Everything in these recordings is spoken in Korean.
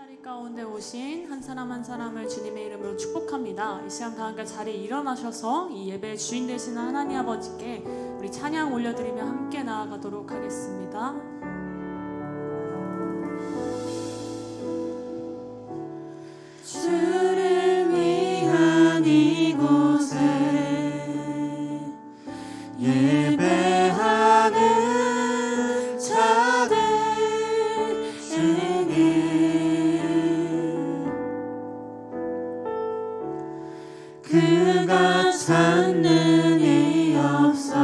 자리 가운데 오신 한 사람 한 사람을 주님의 이름으로 축복합니다. 이 시간 다 함께 자리에 일어나셔서 이 예배의 주인 되시는 하나님 아버지께 우리 찬양 올려드리며 함께 나아가도록 하겠습니다. 주를 위한 이곳에 예배하는 자들에게 그가 찾는 이 없어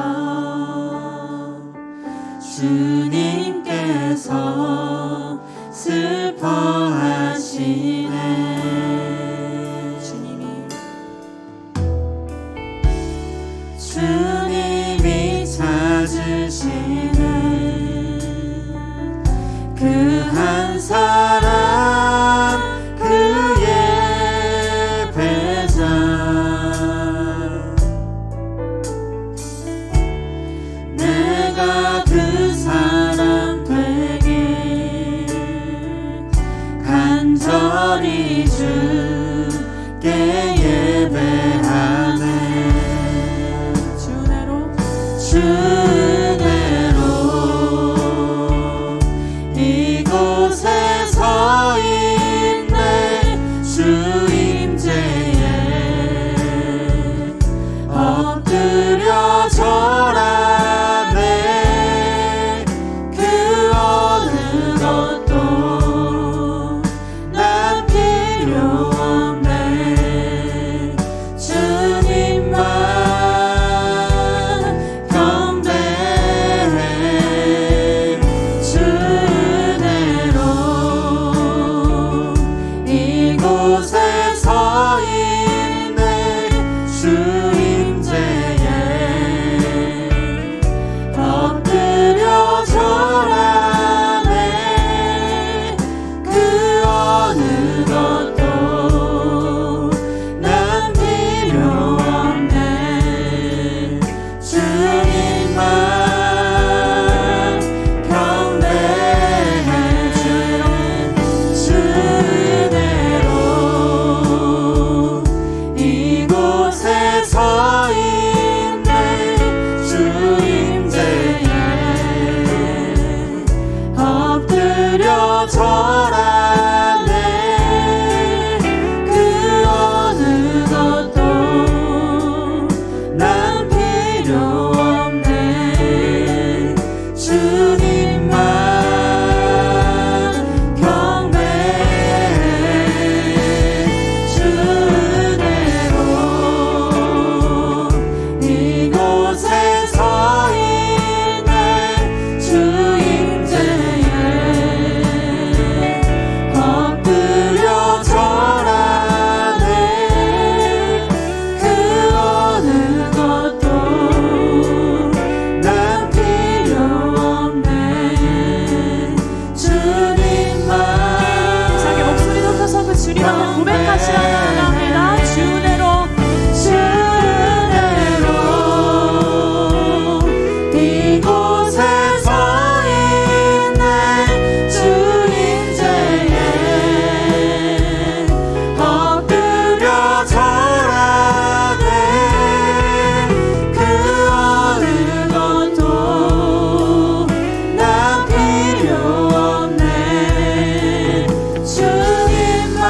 주님께서 슬퍼하시네. 주님이 찾으시는 그 한 사람 그의 배자 내가 그 사람 되길 간절히 주께 예배하네. 주은혜로 이곳에 서 있네. 주 임재에 엎드려 절하네. 그 어느 것도 난 필요 없네. 주님만 이곳에 서 있네. 주 임재에 엎드려 절하네. 그 어느 것도 난 필요 없네. 주님만 경배해. 이곳에 서 있네. 주 임재에 엎드려 절하네. 그 어느 것도 난 필요 없네. 주님만 경배해. 이곳에 서 있네. 주 임재에 엎드려 절하네. 그 어느 것도 난 필요 없네. 주님만. 자기 목소리 높여서 그 주님 앞에 고백하시라 나갑니다. 주은혜로 이곳에 서 있네. 주 임재에 엎드려 절하네. 그 어느 것도 난 필요 없네. 주님만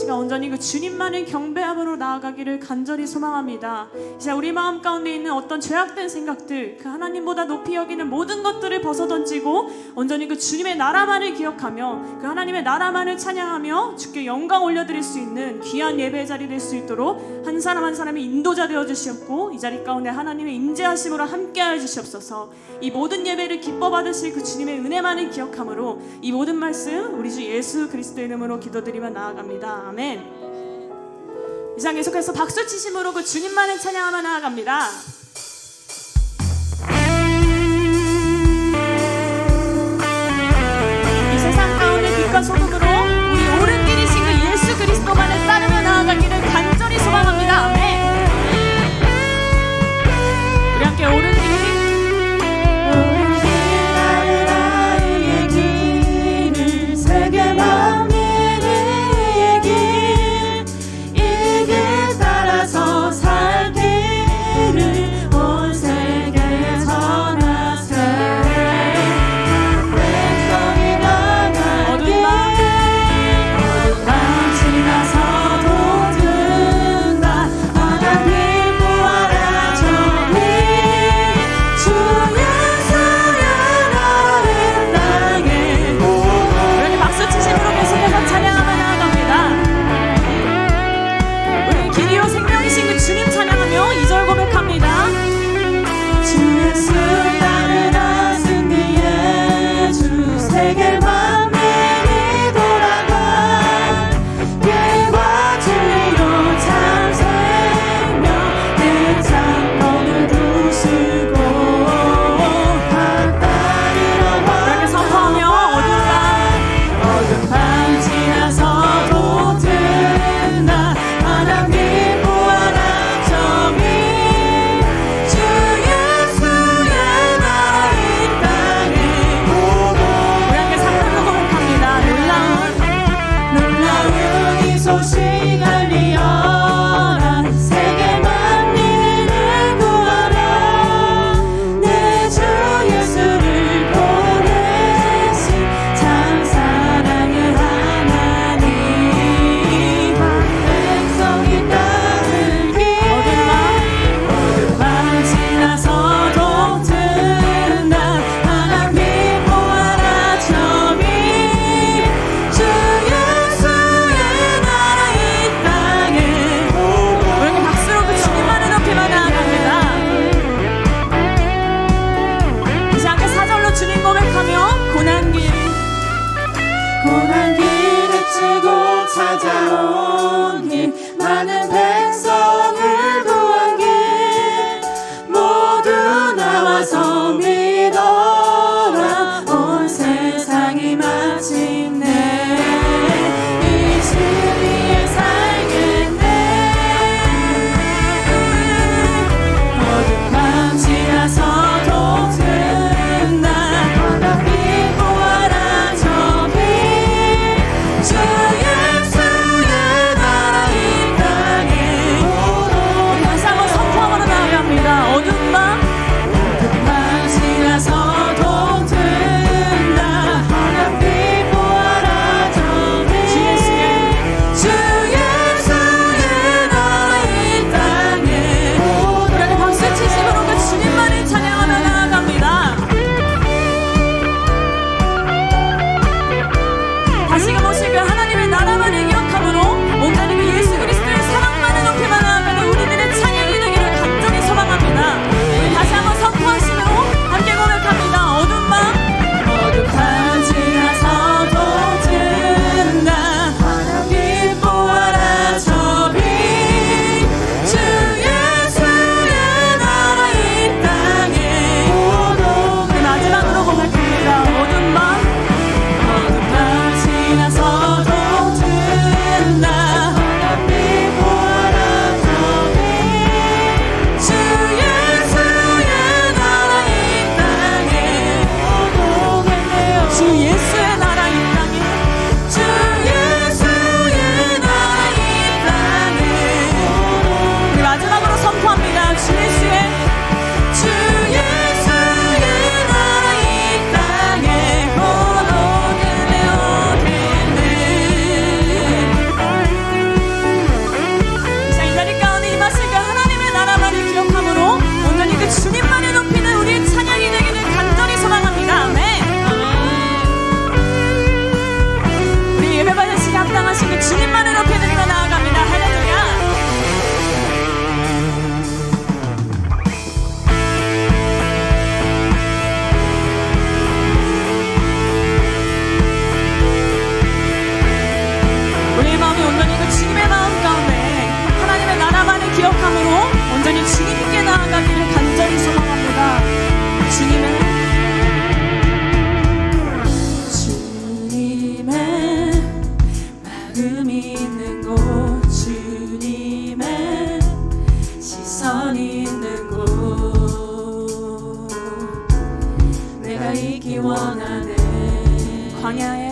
시간 온전히 그 주님만을 경배함으로 나아가기를 간절히 소망합니다. 이제 우리 마음 가운데 있는 어떤 죄악된 생각들, 그 하나님보다 높이 여기는 모든 것들을 벗어던지고 온전히 그 주님의 나라만을 기억하며 그 하나님의 나라만을 찬양하며 주께 영광 올려드릴 수 있는 귀한 예배의 자리 될 수 있도록 한 사람 한 사람이 인도자 되어 주시옵고 이 자리 가운데 하나님의 임재하심으로 함께하여 주시옵소서. 이 모든 예배를 기뻐 받으실 그 주님의 은혜만을 기억함으로 이 모든 말씀 우리 주 예수 그리스도의 이름으로 기도드리며 나아갑니다. 아멘. 이상 계속해서 박수 치심으로 그 주님만을 찬양하며 나아갑니다. 이 세상 가운데 빛과 소금으로 우리 옳은 길이신 그 예수 그리스도만을 따르며 나아가기를 간절히 소망합니다. 아멘. 우리 함께 옳은 길 세계 만민의 길, 이 길 따라서 살 길을 있는 곳 내가 있기 원하네. 광야에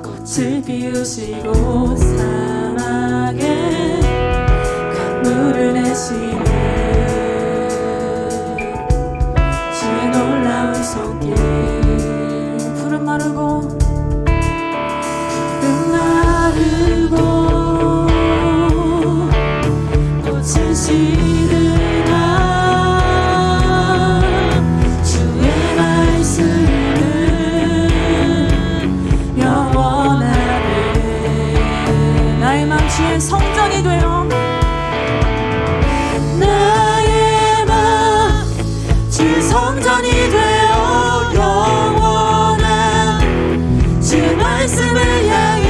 꽃을 피우시고 사막에 강물을 내시는 주의 놀라운 손길. 푸른 마르고 꽃은 시드나 주의 말씀은 영원하네. 나의 맘 주의 성전이 되어 나의 맘 주의 성전이 되어 영원한 주의 말씀을 향해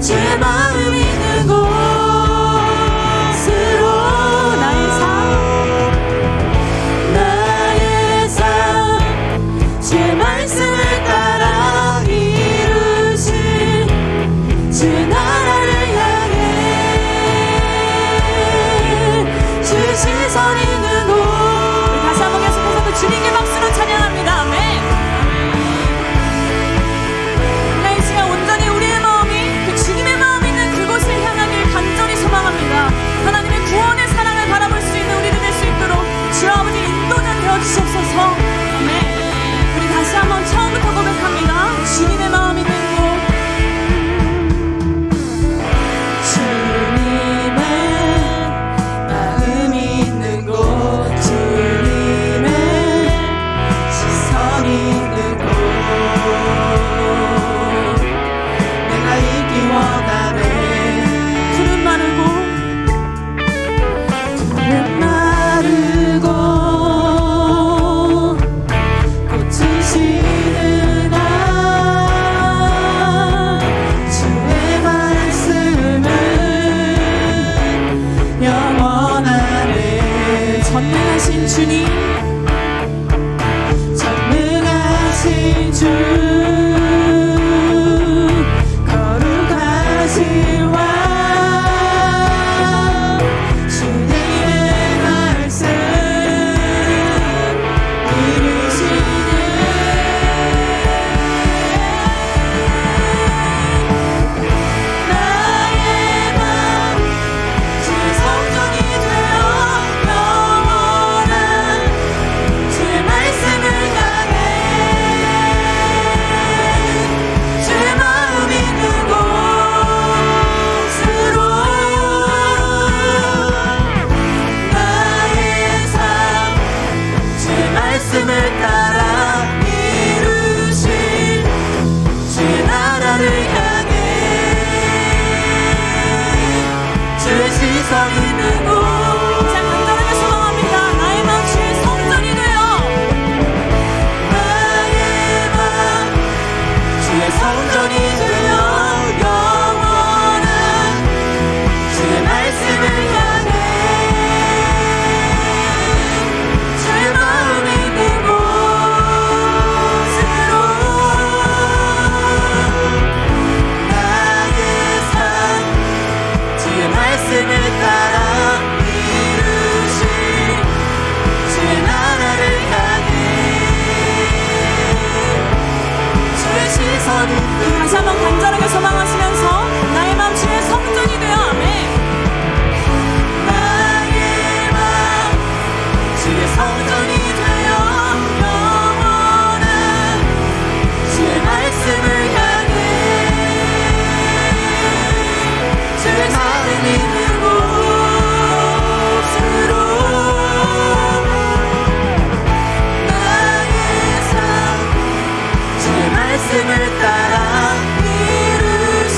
주의 마음 있는 곳으로 나의 삶 주의 말씀을 따라 이루신 주의 나라를 향해 주의 시선 있는 곳. 우리 다시 한번 계속해서 그 주님께 박수로 찬양합니다. 아멘. 이 시간 온전히 우리의 마음이 그 주님의 마음 있는 그곳을 향하길 간절히 소망합니다. 하나님의 구원의 사랑을 바라볼 수 있는 우리들 될 수 있도록 주 아버지 인도자 되어주시옵소서. 아멘. 우리 다시 한번 처음부터 고백합니다. 주님의 마음 있는 곳. 주님의 마음이 있는 곳 주님의 시선이 있는 곳 내가 있기 원하네. 푸른 마르고 푸른 마르고 꽃은 시드나 주의 말씀은 영원하네. 전능하신 주님 전능하신 주 거룩하신 왕 주님의 말씀 이루시네. 나의 맘 주의 성전이 되어 영원한 주의 말씀을 향해 주의 마음 있는 곳으로 나의 삶 주의 말씀을 따라 이루신 주의 나라를 향해 주의 시선 있는 곳. 자 간절하게 소망합니다. 나의 마음 주의 성전이 되어 나의 맘 주의 성전이 되어 영원한 주의 말씀을 향해 주의 마음 있는 곳으로 나의 삶 주의 말씀을 따라 이루신 주의 나라를 향해 주의 시선 있는 다시 한번 간절하게 소망하시면서 나의 마음 주의 성전이 되어 아멘. 나의 맘 주의 성전이 되어 영원한 주의 말씀을 향해 주의 마음 있는 곳으로 나의 삶 주의 말씀을 따라 이루신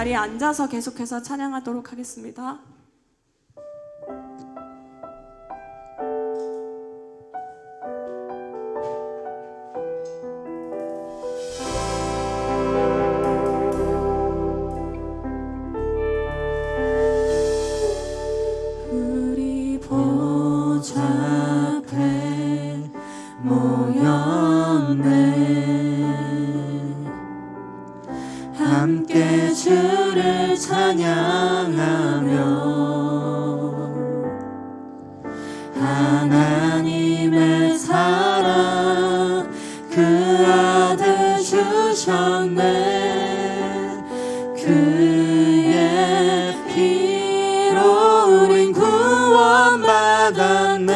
자리에 앉아서 계속해서 찬양하도록 하겠습니다. 우리 보좌 앞에 모였네. 함께 주를 찬양하며 하나님의 사랑 그 아들 주셨네. 그의 피로 우린 구원받았네.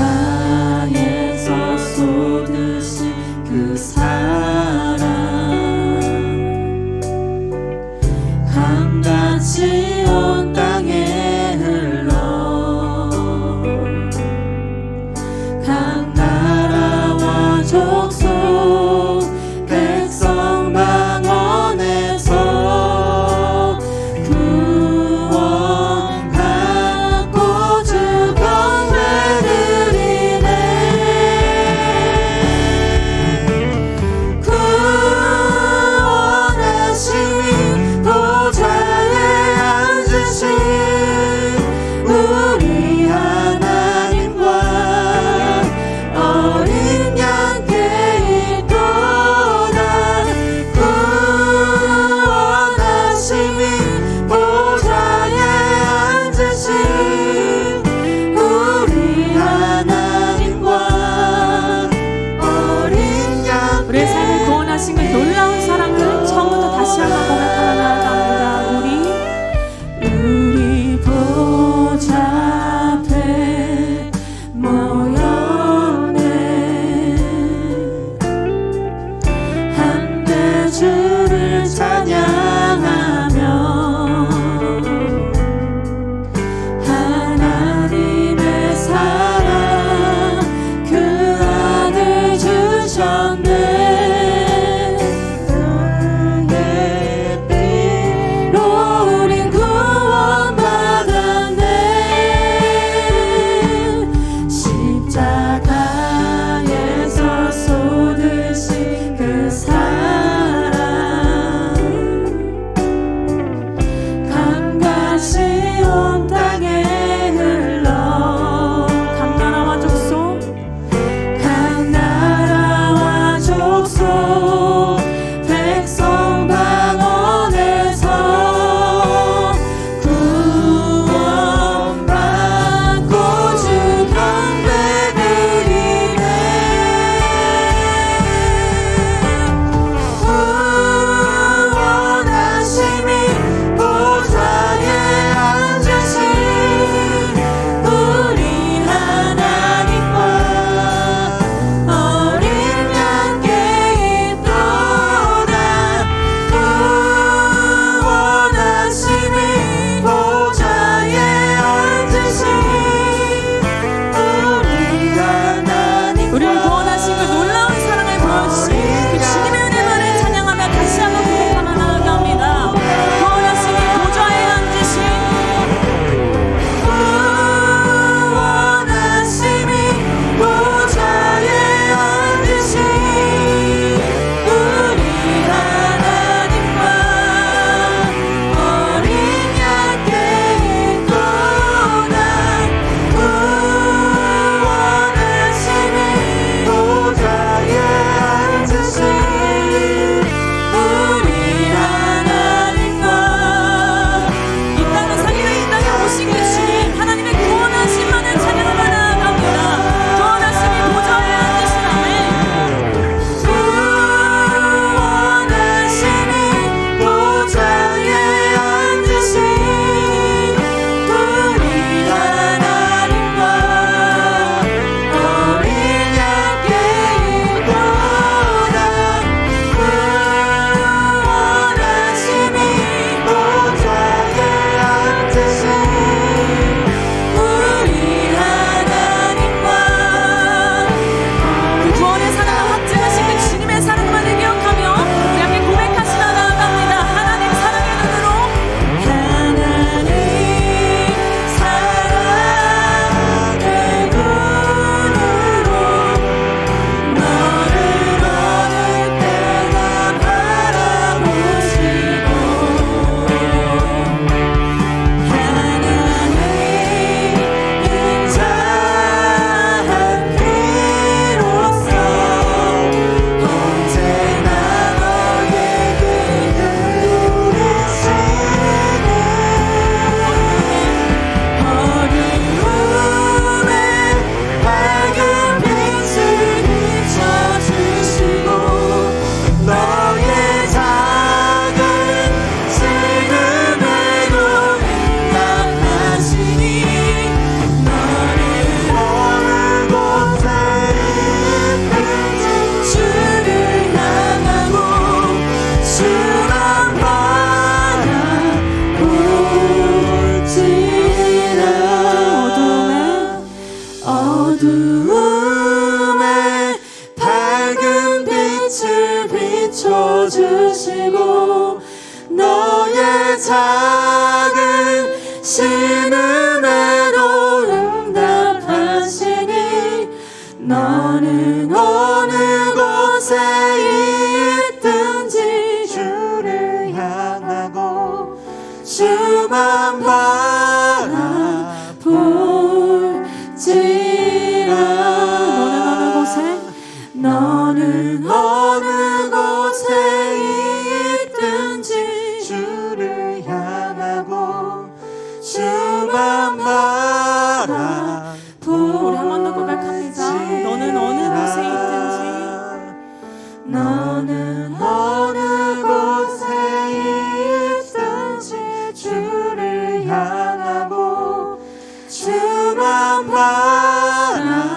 십자가에서 쏟으신 그 사랑 강같이 온 땅에 흘러 각 나라와 족속 백성 방언에서 구원받고 주 경배를 어두움에 밝은 빛을 비춰주시고 너의 작은 신음에도 응답하시니 너는 어느 곳에 있든지 주를 향하고 주만 바라볼지라 너는 어느 곳에 있든지 주를 향하고 주만 바라볼지라 우리 한 번 더 고백합니다. 너는 어느 곳에 있든지 너는 어느 곳에 있든지 주를 향하고 주만 바라볼지라.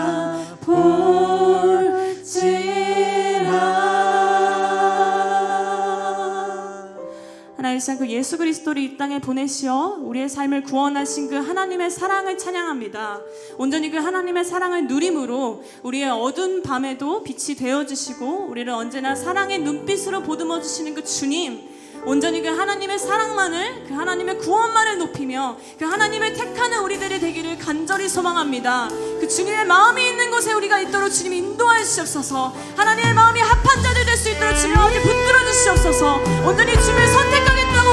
하나님 그 예수 그리스도를 이 땅에 보내시어 우리의 삶을 구원하신 그 하나님의 사랑을 찬양합니다. 온전히 그 하나님의 사랑을 누림으로 우리의 어두운 밤에도 빛이 되어주시고 우리를 언제나 사랑의 눈빛으로 보듬어 주시는 그 주님, 온전히 그 하나님의 사랑만을, 그 하나님의 구원만을 높이며 그 하나님을 택하는 우리들이 되기를 간절히 소망합니다. 그 주님의 마음이 있는 곳에 우리가 있도록 주님이 인도하여 주시옵소서. 하나님의 마음이 합한 자들 될 수 있도록 주님 어디 붙들어 주시옵소서. 온전히 주님을 선택하겠다고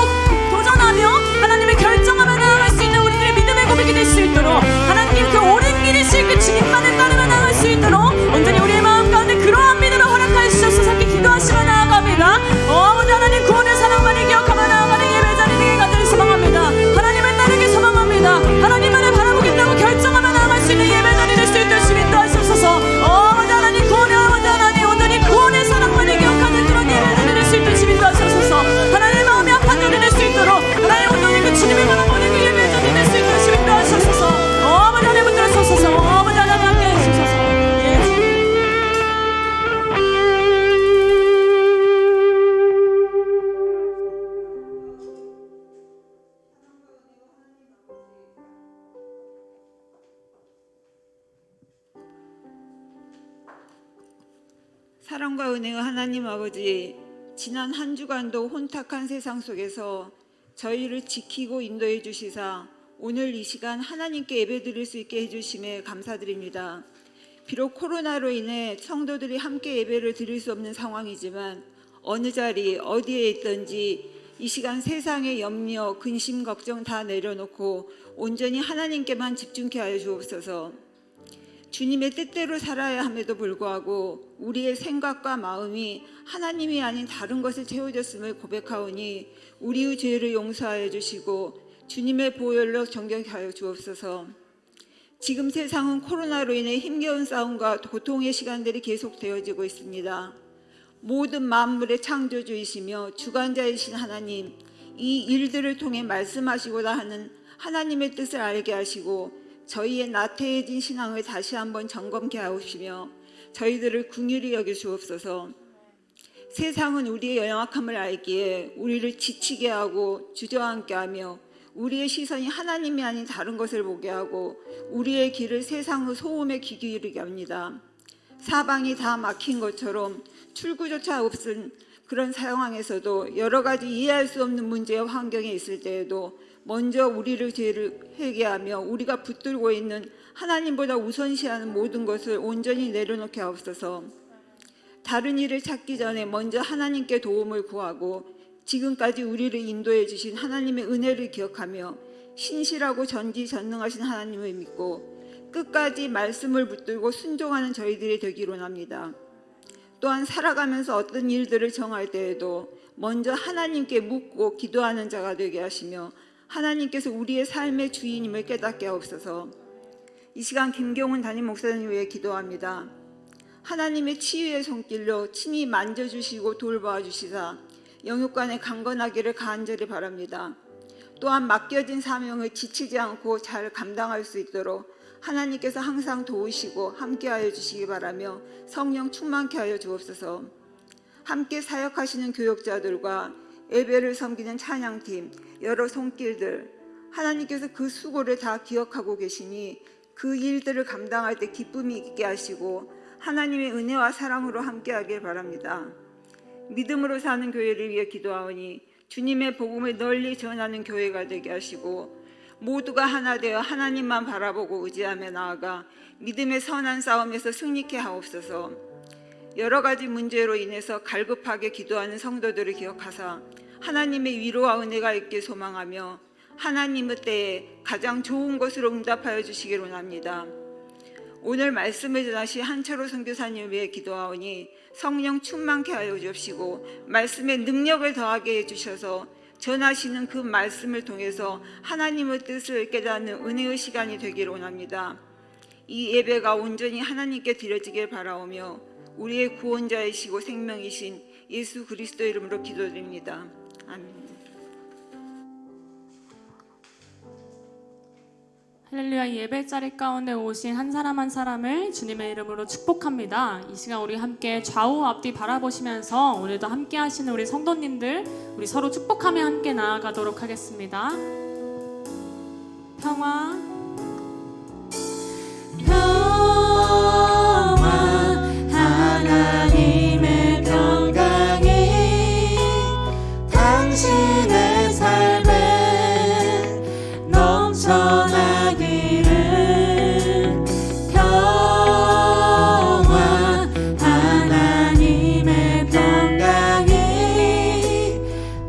도전하며 하나님의 결정하며 나아갈 수 있는 우리들의 믿음의 고백이 될 수 있도록, 하나님 그 오랜 길이실 그 주님만을 따르며 나아갈 수 있도록 온전히 우리의 마음 가운데 그러한 믿음을 허락하여 주시옵소서. 함께 기도하시며 나아갑니다. 아버지 하나님, 구원의 사랑만을 기억하며 나아가는 예배 자리 되게 간절히 소망합니다. 하나님을 따르기 소망합니다. 하나님만을 바라보겠다고 결정하며 나아갈 수 있는 예배 자리 될 수 있도록 주님 인도하시옵소서. 아버지 하나님, 구원의 아버지 하나님, 온전히 구원의 사랑만을 기억하는 그런 예배 자리 될 수 있도록 주님 인도하시옵소서. 하나님의 마음이 합한 자리 될 수 있도록, 하나님 온전히 그 주님의 바라보는 그 예배 자리 될 수 있도록 주님 인도하시옵소서. 아버지 하나님 붙들어주소서. 아버지 하나님 함께 해주소서. 예. 사랑과 은혜의 하나님 아버지, 지난 한 주간도 혼탁한 세상 속에서 저희를 지키고 인도해 주시사 오늘 이 시간 하나님께 예배드릴 수 있게 해주심에 감사드립니다. 비록 코로나로 인해 성도들이 함께 예배를 드릴 수 없는 상황이지만 어느 자리 어디에 있든지 이 시간 세상의 염려, 근심, 걱정 다 내려놓고 온전히 하나님께만 집중케 하여 주옵소서. 주님의 뜻대로 살아야 함에도 불구하고 우리의 생각과 마음이 하나님이 아닌 다른 것을 채워졌음을 고백하오니 우리의 죄를 용서하여 주시고 주님의 보혈로 정결케 하여 주옵소서. 지금 세상은 코로나로 인해 힘겨운 싸움과 고통의 시간들이 계속되어지고 있습니다. 모든 만물의 창조주이시며 주관자이신 하나님, 이 일들을 통해 말씀하시고자 하는 하나님의 뜻을 알게 하시고 저희의 나태해진 신앙을 다시 한번 점검케 하시며 저희들을 긍휼히 여겨 주옵소서. 세상은 우리의 연약함을 알기에 우리를 지치게 하고 주저앉게 하며 우리의 시선이 하나님이 아닌 다른 것을 보게 하고 우리의 길을 세상의 소음에 귀 기울이게 합니다. 사방이 다 막힌 것처럼 출구조차 없은 그런 상황에서도 여러 가지 이해할 수 없는 문제와 환경에 있을 때에도 먼저 우리를 죄를 회개하며 우리가 붙들고 있는 하나님보다 우선시하는 모든 것을 온전히 내려놓게 하옵소서. 다른 일을 찾기 전에 먼저 하나님께 도움을 구하고 지금까지 우리를 인도해 주신 하나님의 은혜를 기억하며 신실하고 전지전능하신 하나님을 믿고 끝까지 말씀을 붙들고 순종하는 저희들이 되기로 합니다. 또한 살아가면서 어떤 일들을 정할 때에도 먼저 하나님께 묻고 기도하는 자가 되게 하시며 하나님께서 우리의 삶의 주인임을 깨닫게 하옵소서. 이 시간 김경훈 담임 목사님 위해 기도합니다. 하나님의 치유의 손길로 친히 만져주시고 돌봐주시사 영육간에 강건하기를 간절히 바랍니다. 또한 맡겨진 사명을 지치지 않고 잘 감당할 수 있도록 하나님께서 항상 도우시고 함께하여 주시기 바라며 성령 충만케 하여 주옵소서. 함께 사역하시는 교역자들과 예배를 섬기는 찬양팀, 여러 손길들, 하나님께서 그 수고를 다 기억하고 계시니 그 일들을 감당할 때 기쁨이 있게 하시고 하나님의 은혜와 사랑으로 함께하길 바랍니다. 믿음으로 사는 교회를 위해 기도하오니 주님의 복음을 널리 전하는 교회가 되게 하시고 모두가 하나 되어 하나님만 바라보고 의지하며 나아가 믿음의 선한 싸움에서 승리케 하옵소서. 여러 가지 문제로 인해서 갈급하게 기도하는 성도들을 기억하사 하나님의 위로와 은혜가 있길 소망하며 하나님의 때에 가장 좋은 것으로 응답하여 주시기를 원합니다. 오늘 말씀을 전하신 한철호 선교사님을 위해 기도하오니 성령 충만케 하여 주옵시고 말씀의 능력을 더하게 해주셔서 전하시는 그 말씀을 통해서 하나님의 뜻을 깨닫는 은혜의 시간이 되기를 원합니다. 이 예배가 온전히 하나님께 드려지길 바라오며 우리의 구원자이시고 생명이신 예수 그리스도 이름으로 기도드립니다. 아멘. 할렐루야. 예배 자리 가운데 오신 한 사람 한 사람을 주님의 이름으로 축복합니다. 이 시간 우리 함께 좌우 앞뒤 바라보시면서 오늘도 함께 하시는 우리 성도님들 우리 서로 축복하며 함께 나아가도록 하겠습니다. 평화 하나님의 평강이 당신의 삶에 넘쳐나기를. 평화 하나님의 평강이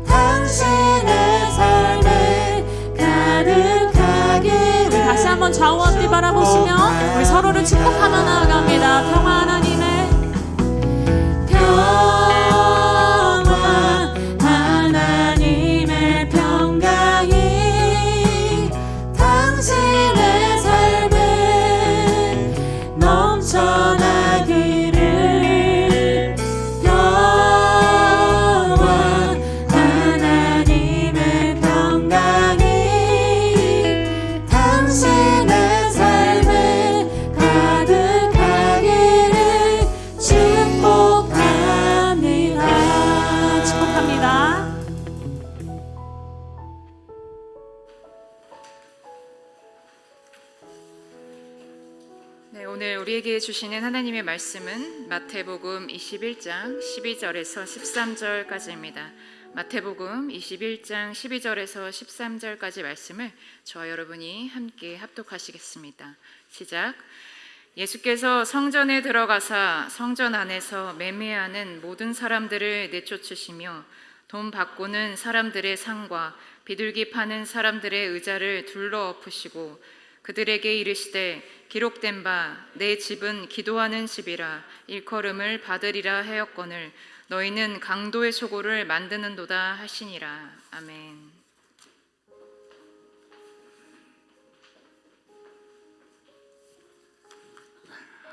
당신의 삶에 가득하기를. 우리 다시 한번 좌우 앞뒤 바라보시며 우리 서로를 축복하며 나아갑니다. 평화 하나님의 평강이 당신의 삶에 넘쳐나기를. 평화 하나님의 평강이 당신의 삶에 가득하기를 축복합니다. 축복합니다. 네, 오늘 우리에게 주시는 하나님의 말씀은 마태복음 21장 12절에서 13절까지입니다. 마태복음 21장 12절에서 13절까지 말씀을 저와 여러분이 함께 합독하시겠습니다. 시작. 예수께서 성전에 들어가사 성전 안에서 매매하는 모든 사람들을 내쫓으시며 돈 받고는 사람들의 상과 비둘기 파는 사람들의 의자를 둘러 엎으시고 그들에게 이르시되 기록된 바 내 집은 기도하는 집이라 일컬음을 받으리라 하였거늘 너희는 강도의 소굴을 만드는도다 하시니라. 아멘.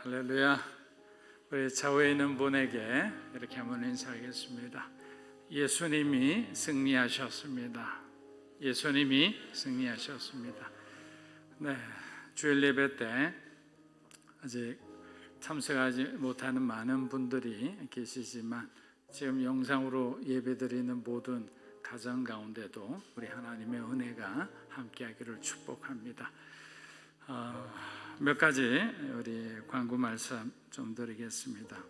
할렐루야. 우리 좌우에 있는 분에게 이렇게 한번 인사하겠습니다. 예수님이 승리하셨습니다. 예수님이 승리하셨습니다. 네, 주일 예배 때 아직 참석하지 못하는 많은 분들이 계시지만 지금 영상으로 예배드리는 모든 가정 가운데도 우리 하나님의 은혜가 함께하기를 축복합니다. 몇 가지 우리 광고 말씀 좀 드리겠습니다.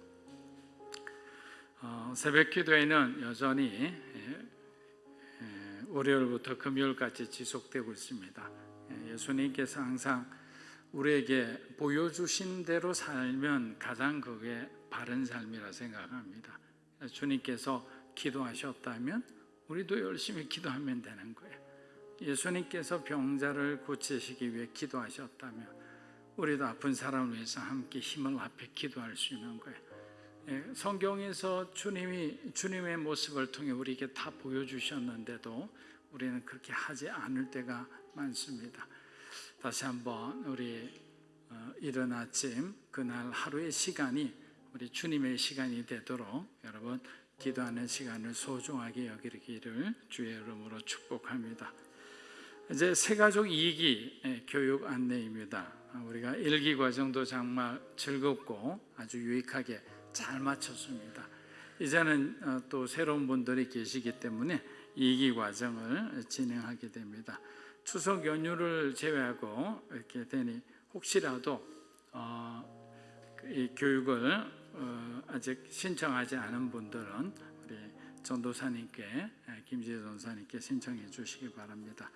새벽 기도회는 여전히 월요일부터 금요일까지 지속되고 있습니다. 예수님께서 항상 우리에게 보여주신 대로 살면 가장 그게 바른 삶이라 생각합니다. 주님께서 기도하셨다면 우리도 열심히 기도하면 되는 거예요. 예수님께서 병자를 고치시기 위해 기도하셨다면 우리도 아픈 사람을 위해서 함께 힘을 합해 기도할 수 있는 거예요. 성경에서 주님의 모습을 통해 우리에게 다 보여주셨는데도 우리는 그렇게 하지 않을 때가 많습니다. 다시 한번 우리 이른 아침 그날 하루의 시간이 우리 주님의 시간이 되도록 여러분 기도하는 시간을 소중하게 여기기를 주의 이름으로 축복합니다. 이제 새가족 2기 교육 안내입니다. 우리가 1기 과정도 정말 즐겁고 아주 유익하게 잘 마쳤습니다. 이제는 또 새로운 분들이 계시기 때문에 2기 과정을 진행하게 됩니다. 추석 연휴를 제외하고 이렇게 되니 혹시라도 이 교육을 아직 신청하지 않은 분들은 우리 전도사님께, 김지혜 전도사님께 신청해 주시기 바랍니다.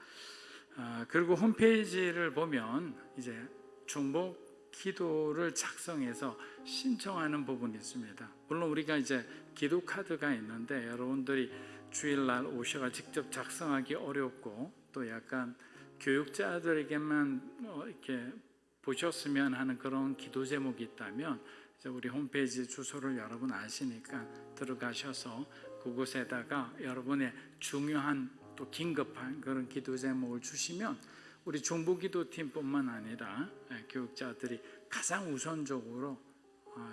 그리고 홈페이지를 보면 이제 중복 기도를 작성해서 신청하는 부분이 있습니다. 물론 우리가 이제 기도 카드가 있는데 여러분들이 주일날 오셔가 직접 작성하기 어렵고 또 약간 교육자들에게만 이렇게 보셨으면 하는 그런 기도 제목이 있다면 이제 우리 홈페이지 주소를 여러분 아시니까 들어가셔서 그곳에다가 여러분의 중요한 또 긴급한 그런 기도 제목을 주시면 우리 중보기도팀뿐만 아니라 교육자들이 가장 우선적으로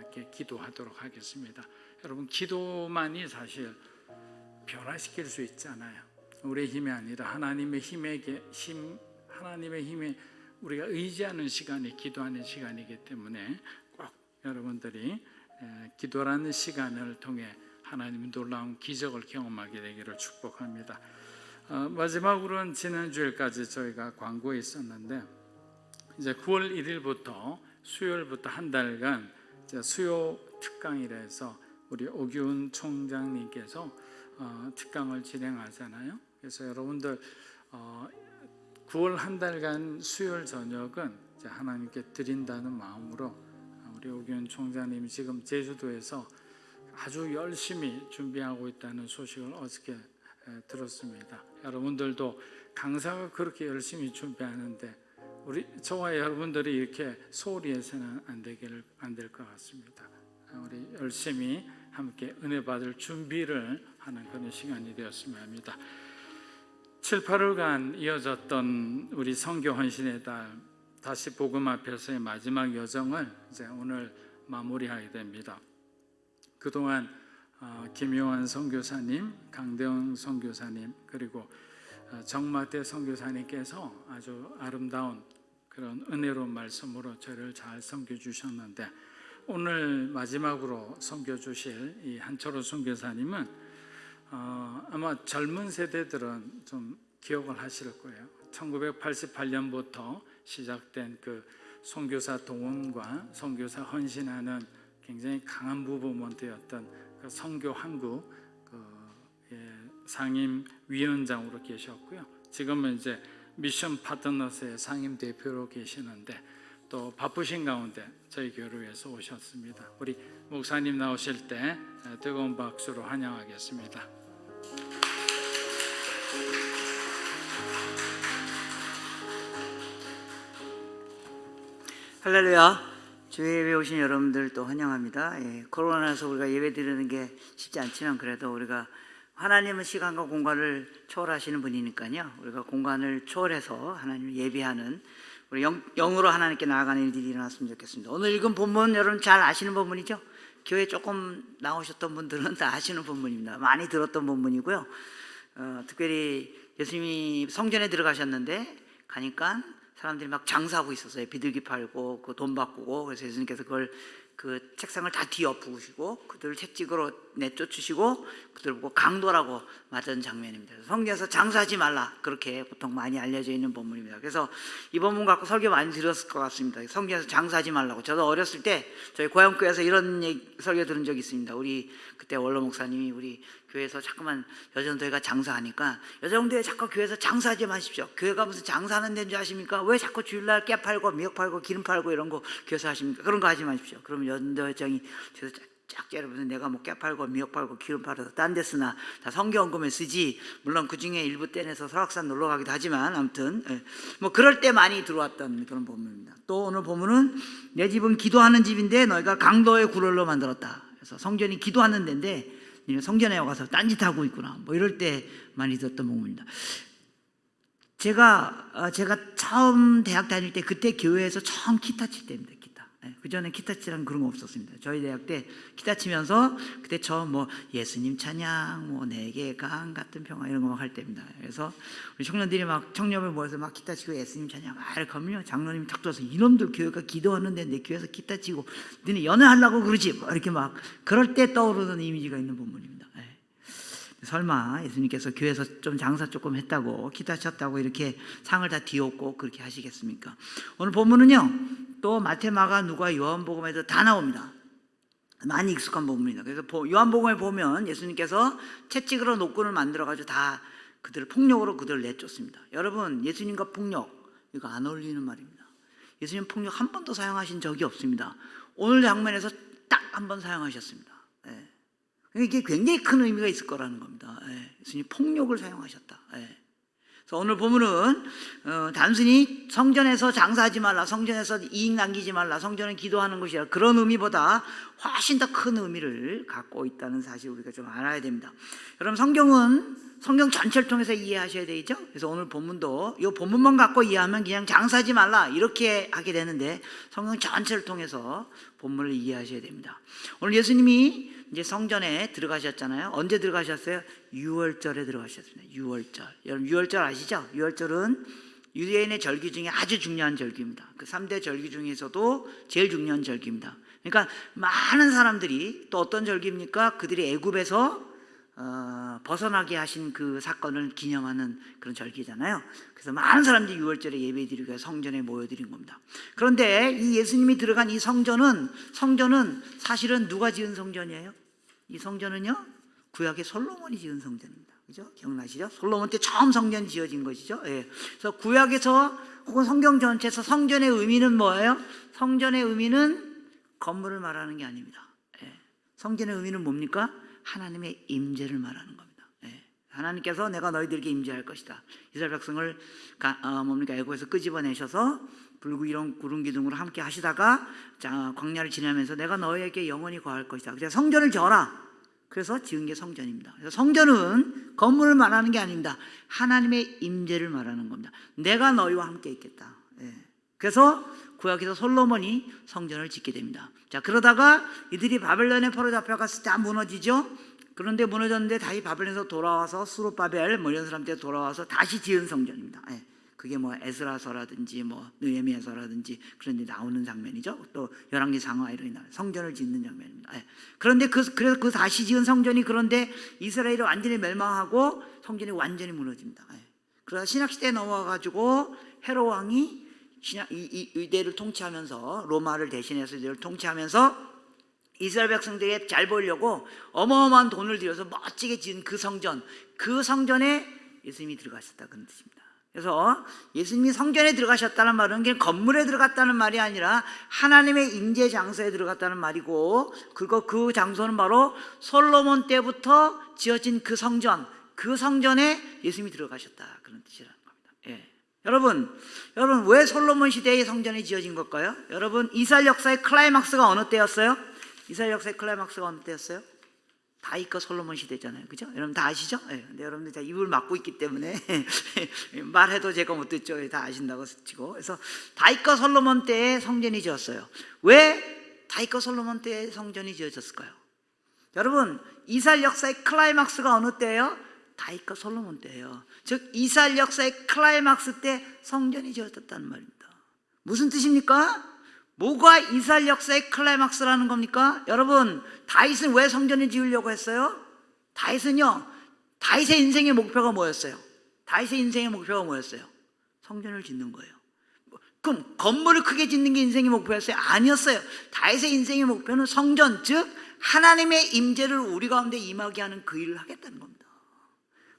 이렇게 기도하도록 하겠습니다. 여러분, 기도만이 사실 변화시킬 수 있잖아요. 우리의 힘이 아니라 하나님의 힘에 우리가 의지하는 시간이 기도하는 시간이기 때문에 꼭 여러분들이 기도라는 시간을 통해 하나님의 놀라운 기적을 경험하게 되기를 축복합니다. 마지막으로는 지난 주일까지 저희가 광고에 있었는데 이제 9월 1일부터 수요일부터 한 달간 이제 수요 특강이라 해서 우리 오기훈 총장님께서 특강을 진행하잖아요. 그래서 여러분들 9월 한 달간 수요일 저녁은 이제 하나님께 드린다는 마음으로 우리 오기훈 총장님이 지금 제주도에서 아주 열심히 준비하고 있다는 소식을 어저께 들었습니다. 여러분들도 강사가 그렇게 열심히 준비하는데 저와 여러분들이 이렇게 소홀히 해서는 안 될 것 같습니다. 우리 열심히 함께 은혜 받을 준비를 하는 그런 시간이 되었으면 합니다. 7, 8월간 이어졌던 우리 선교 헌신의 달, 다시 복음 앞에서의 마지막 여정을 이제 오늘 마무리하게 됩니다. 그동안 김용환 선교사님, 강대원 선교사님, 그리고 정마태 선교사님께서 아주 아름다운 그런 은혜로운 말씀으로 저를 잘 섬겨 주셨는데 오늘 마지막으로 섬겨 주실 이 한철호 선교사님은 아마 젊은 세대들은 좀 기억을 하실 거예요. 1988년부터 시작된 그 선교사 동원과 선교사 헌신하는 굉장히 강한 무브먼트였던 그 선교 한국 상임 위원장으로 계셨고요. 지금은 이제 미션 파트너스의 상임 대표로 계시는데 또 바쁘신 가운데 저희 교회에서 오셨습니다. 우리 목사님 나오실 때 뜨거운 박수로 환영하겠습니다. 할렐루야. 주의 예배 오신 여러분들 또 환영합니다. 코로나에서 우리가 예배 드리는 게 쉽지 않지만 그래도 우리가 하나님은 시간과 공간을 초월하시는 분이니까요. 우리가 공간을 초월해서 하나님을 예배하는 우리 영으로 하나님께 나아가는 일들이 일어났으면 좋겠습니다. 오늘 읽은 본문 여러분 잘 아시는 본문이죠? 교회 조금 나오셨던 분들은 다 아시는 본문입니다. 많이 들었던 본문이고요. 특별히 예수님이 성전에 들어가셨는데 가니까 사람들이 막 장사하고 있었어요. 비둘기 팔고 그 돈 바꾸고. 그래서 예수님께서 그걸 그 책상을 다 뒤엎으시고 그들을 채찍으로 내쫓으시고 그들을 보고 강도라고 맞은 장면입니다. 성경에서 장사하지 말라 그렇게 보통 많이 알려져 있는 본문입니다. 그래서 이 본문 갖고 설교 많이 들었을 것 같습니다. 성경에서 장사하지 말라고. 저도 어렸을 때 저희 고향교회에서 이런 설교 들은 적이 있습니다. 우리 그때 원로 목사님이 우리 교회에서 자꾸만 여전도회가 장사하니까 여전도회 자꾸 교회에서 장사하지 마십시오. 교회가 무슨 장사하는 데인 줄 아십니까? 왜 자꾸 주일날 깨 팔고 미역 팔고 기름 팔고 이런 거 교회에서 하십니까? 그런 거 하지 마십시오. 그러면 여전도회장이 저에서 쫙 째려보면서 내가 뭐 깨 팔고 미역 팔고 기름 팔아서 딴 데 쓰나 다 성경금에 쓰지. 물론 그 중에 일부 떼내서 설악산 놀러 가기도 하지만 아무튼 뭐 그럴 때 많이 들어왔던 그런 본문입니다. 또 오늘 본문은 내 집은 기도하는 집인데 너희가 강도의 굴을로 만들었다. 그래서 성전이 기도하는 데인데 성전에 와서 딴짓하고 있구나. 뭐 이럴 때 많이 들었던 본문입니다. 제가 처음 대학 다닐 때 그때 교회에서 처음 기타 칠 때입니다. 기타. 그 전에 기타 치라는 그런 거 없었습니다. 저희 대학 때 기타 치면서 그때 처음 뭐 예수님 찬양, 뭐 내게 강 같은 평화 이런 거 막 할 때입니다. 그래서 우리 청년들이 막 청년을 모여서 막 기타 치고 예수님 찬양 막 이렇게 하면요 장로님이 탁 들어서 이놈들 교회가 기도하는데 내 교회에서 기타 치고 너네 연애하려고 그러지 뭐 이렇게 막 그럴 때 떠오르는 이미지가 있는 부분입니다. 설마 예수님께서 교회에서 좀 장사 조금 했다고 기타 쳤다고 이렇게 상을 다 뒤엎고 그렇게 하시겠습니까? 오늘 본문은요 또 마태, 마가, 누가, 요한복음에도 다 나옵니다. 많이 익숙한 본문입니다. 그래서 요한복음에 보면 예수님께서 채찍으로 노끈을 만들어가지고 다 그들을 폭력으로 그들을 내쫓습니다. 여러분, 예수님과 폭력 이거 안 어울리는 말입니다. 예수님 폭력 한 번도 사용하신 적이 없습니다. 오늘 장면에서 딱 한 번 사용하셨습니다. 예. 이게 굉장히 큰 의미가 있을 거라는 겁니다. 예. 예수님 폭력을 사용하셨다. 예. 그래서 오늘 보면은 단순히 성전에서 장사하지 말라, 성전에서 이익 남기지 말라, 성전에 기도하는 것이라 그런 의미보다 훨씬 더 큰 의미를 갖고 있다는 사실 우리가 좀 알아야 됩니다. 여러분, 성경 전체를 통해서 이해하셔야 되죠. 그래서 오늘 본문도 이 본문만 갖고 이해하면 그냥 장사하지 말라 이렇게 하게 되는데 성경 전체를 통해서 본문을 이해하셔야 됩니다. 오늘 예수님이 이제 성전에 들어가셨잖아요. 언제 들어가셨어요? 6월절에 들어가셨습니다. 6월절. 여러분 6월절 아시죠? 6월절은 유대인의 절기 중에 아주 중요한 절기입니다. 그 3대 절기 중에서도 제일 중요한 절기입니다. 그러니까 많은 사람들이 또 어떤 절기입니까? 그들이 애굽에서 벗어나게 하신 그 사건을 기념하는 그런 절기잖아요. 그래서 많은 사람들이 6월절에 예배드리기 위해 성전에 모여드린 겁니다. 그런데 이 예수님이 들어간 이 성전은 사실은 누가 지은 성전이에요? 이 성전은요 구약의 솔로몬이 지은 성전입니다. 그죠? 기억나시죠? 솔로몬 때 처음 성전이 지어진 것이죠. 예. 그래서 구약에서 혹은 성경 전체에서 성전의 의미는 뭐예요? 성전의 의미는 건물을 말하는 게 아닙니다. 예. 성전의 의미는 뭡니까? 하나님의 임재를 말하는 겁니다. 예. 하나님께서 내가 너희들에게 임재할 것이다. 이스라엘 백성을 애굽에서 끄집어내셔서 불구이런 구름 기둥으로 함께 하시다가 광야를 지나면서 내가 너희에게 영원히 거할 것이다. 그래서 성전을 지어라. 그래서 지은 게 성전입니다. 그래서 성전은 건물을 말하는 게 아닙니다. 하나님의 임재를 말하는 겁니다. 내가 너희와 함께 있겠다. 예. 그래서 구약에서 솔로몬이 성전을 짓게 됩니다. 자, 그러다가 이들이 바벨론에 포로 잡혀갔을 때 다 무너지죠. 그런데 무너졌는데 다시 바벨론에서 돌아와서 수룹바벨 이런 사람들 돌아와서 다시 지은 성전입니다. 예. 그게 에스라서라든지 느헤미야서라든지 그런 데 나오는 장면이죠. 또 열왕기 상하 이런 데 성전을 짓는 장면입니다. 예. 그런데 그래서 그 다시 지은 성전이 그런데 이스라엘이 완전히 멸망하고 성전이 완전히 무너집니다. 예. 그러다 신약 시대에 넘어와 가지고 헤롯 왕이 이대를 통치하면서 로마를 대신해서 이대를 통치하면서 이스라엘 백성들에게 잘 보이려고 어마어마한 돈을 들여서 멋지게 지은 그 성전에 예수님이 들어가셨다 그런 뜻입니다. 그래서 예수님이 성전에 들어가셨다는 말은 그냥 건물에 들어갔다는 말이 아니라 하나님의 임재 장소에 들어갔다는 말이고 그 장소는 바로 솔로몬 때부터 지어진 그 성전에 예수님이 들어가셨다 그런 뜻이라는 겁니다. 예. 여러분 왜 솔로몬 시대의 성전이 지어진 걸까요? 여러분 이스라엘 역사의 클라이막스가 어느 때였어요? 다윗과 솔로몬 시대잖아요. 그죠? 여러분 다 아시죠? 네. 근데 여러분들 다 입을 막고 있기 때문에 말해도 제가 못 듣죠. 다 아신다고 치고. 그래서 다윗과 솔로몬 때에 성전이 지었어요. 왜 다윗과 솔로몬 때에 성전이 지어졌을까요? 여러분 이스라엘 역사의 클라이막스가 어느 때예요? 다윗과 솔로몬 때예요. 즉 이스라엘 역사의 클라이막스 때 성전이 지어졌다는 말입니다. 무슨 뜻입니까? 뭐가 이스라엘 역사의 클라이막스라는 겁니까? 여러분 다윗은 왜 성전을 지으려고 했어요? 다윗의 인생의 목표가 뭐였어요? 성전을 짓는 거예요. 그럼 건물을 크게 짓는 게 인생의 목표였어요? 아니었어요. 다윗의 인생의 목표는 성전, 즉 하나님의 임재를 우리 가운데 임하게 하는 그 일을 하겠다는 겁니다.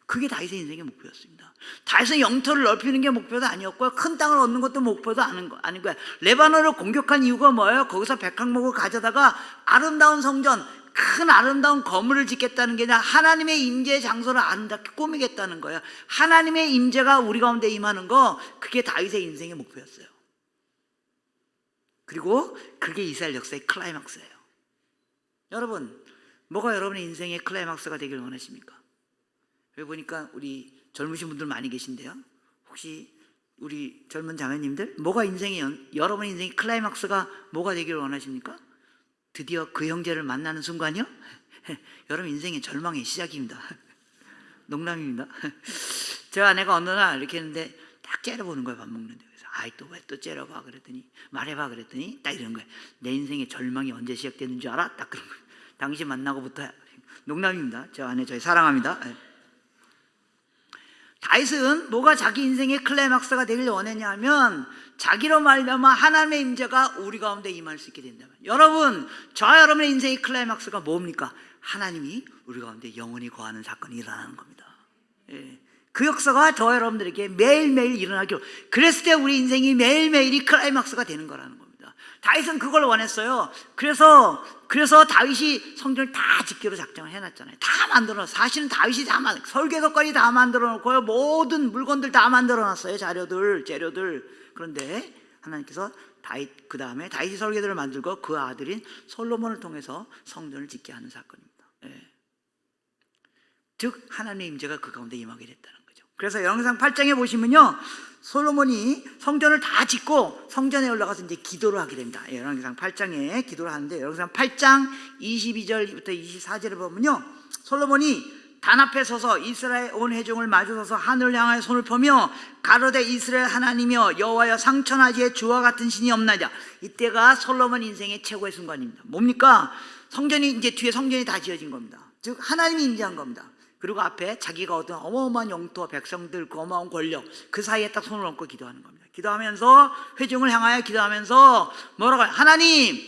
그게 다윗의 인생의 목표였습니다. 다윗은 영토를 넓히는 게 목표도 아니었고요. 큰 땅을 얻는 것도 목표도 아니고요. 레바논을 공격한 이유가 뭐예요? 거기서 백항목을 가져다가 아름다운 성전, 큰 아름다운 건물을 짓겠다는 게 아니라 하나님의 임재의 장소를 아름답게 꾸미겠다는 거예요. 하나님의 임재가 우리 가운데 임하는 거, 그게 다윗의 인생의 목표였어요. 그리고 그게 이스라엘 역사의 클라이막스예요. 여러분, 뭐가 여러분의 인생의 클라이막스가 되길 원하십니까? 여기 보니까 우리 젊으신 분들 많이 계신데요. 혹시 우리 젊은 자매님들 뭐가 여러분 인생의 클라이막스가 뭐가 되기를 원하십니까? 드디어 그 형제를 만나는 순간이요? 여러분 인생의 절망의 시작입니다. 농담입니다. 제 아내가 어느 날 이렇게 했는데 딱 째려보는 거예요. 밥 먹는데. 그래서 또 왜 또 째려봐 그랬더니 말해봐 그랬더니 딱 이러는 거예요. 내 인생의 절망이 언제 시작됐는 줄 알아? 딱 그런 거예요. 당신 만나고부터. 농담입니다. 저 아내 저희 사랑합니다. 예. 다윗은 뭐가 자기 인생의 클라이막스가 되길 원했냐면 자기로 말미암아 하나님의 임재가 우리 가운데 임할 수 있게 된다면, 여러분 저와 여러분의 인생의 클라이막스가 뭡니까? 하나님이 우리 가운데 영원히 거하는 사건이 일어나는 겁니다. 예. 그 역사가 저와 여러분들에게 매일매일 일어나기로, 그랬을 때 우리 인생이 매일매일이 클라이막스가 되는 거라는 겁니다. 다윗은 그걸 원했어요. 그래서 다윗이 성전을 다 짓기로 작정을 해놨잖아요. 다 만들어놨어요. 사실은 다윗이 설계도까지 다 만들어놓고요, 모든 물건들 다 만들어놨어요. 재료들. 그런데 하나님께서 그 다음에 다윗이 설계도를 만들고 그 아들인 솔로몬을 통해서 성전을 짓게 하는 사건입니다. 예. 즉 하나님의 임재가 그 가운데 임하게 됐다는 거죠. 그래서 열왕기상 8장에 보시면요, 솔로몬이 성전을 다 짓고 성전에 올라가서 이제 기도를 하게 됩니다. 열왕기상 8장에 기도를 하는데, 열왕기상 8장 22절부터 24절을 보면요, 솔로몬이 단 앞에 서서 이스라엘 온 회중을 마주서서 하늘을 향하여 손을 펴며 가로되 이스라엘 하나님이여 여호와여 상천하지에 주와 같은 신이 없나이다. 이때가 솔로몬 인생의 최고의 순간입니다. 뭡니까? 성전이 이제 뒤에 성전이 다 지어진 겁니다. 즉 하나님이 임재한 겁니다. 그리고 앞에 자기가 얻은 어마어마한 영토, 백성들, 그 어마어마한 권력, 그 사이에 딱 손을 얹고 기도하는 겁니다. 기도하면서 회중을 향하여 기도하면서 뭐라고 해요? 하나님,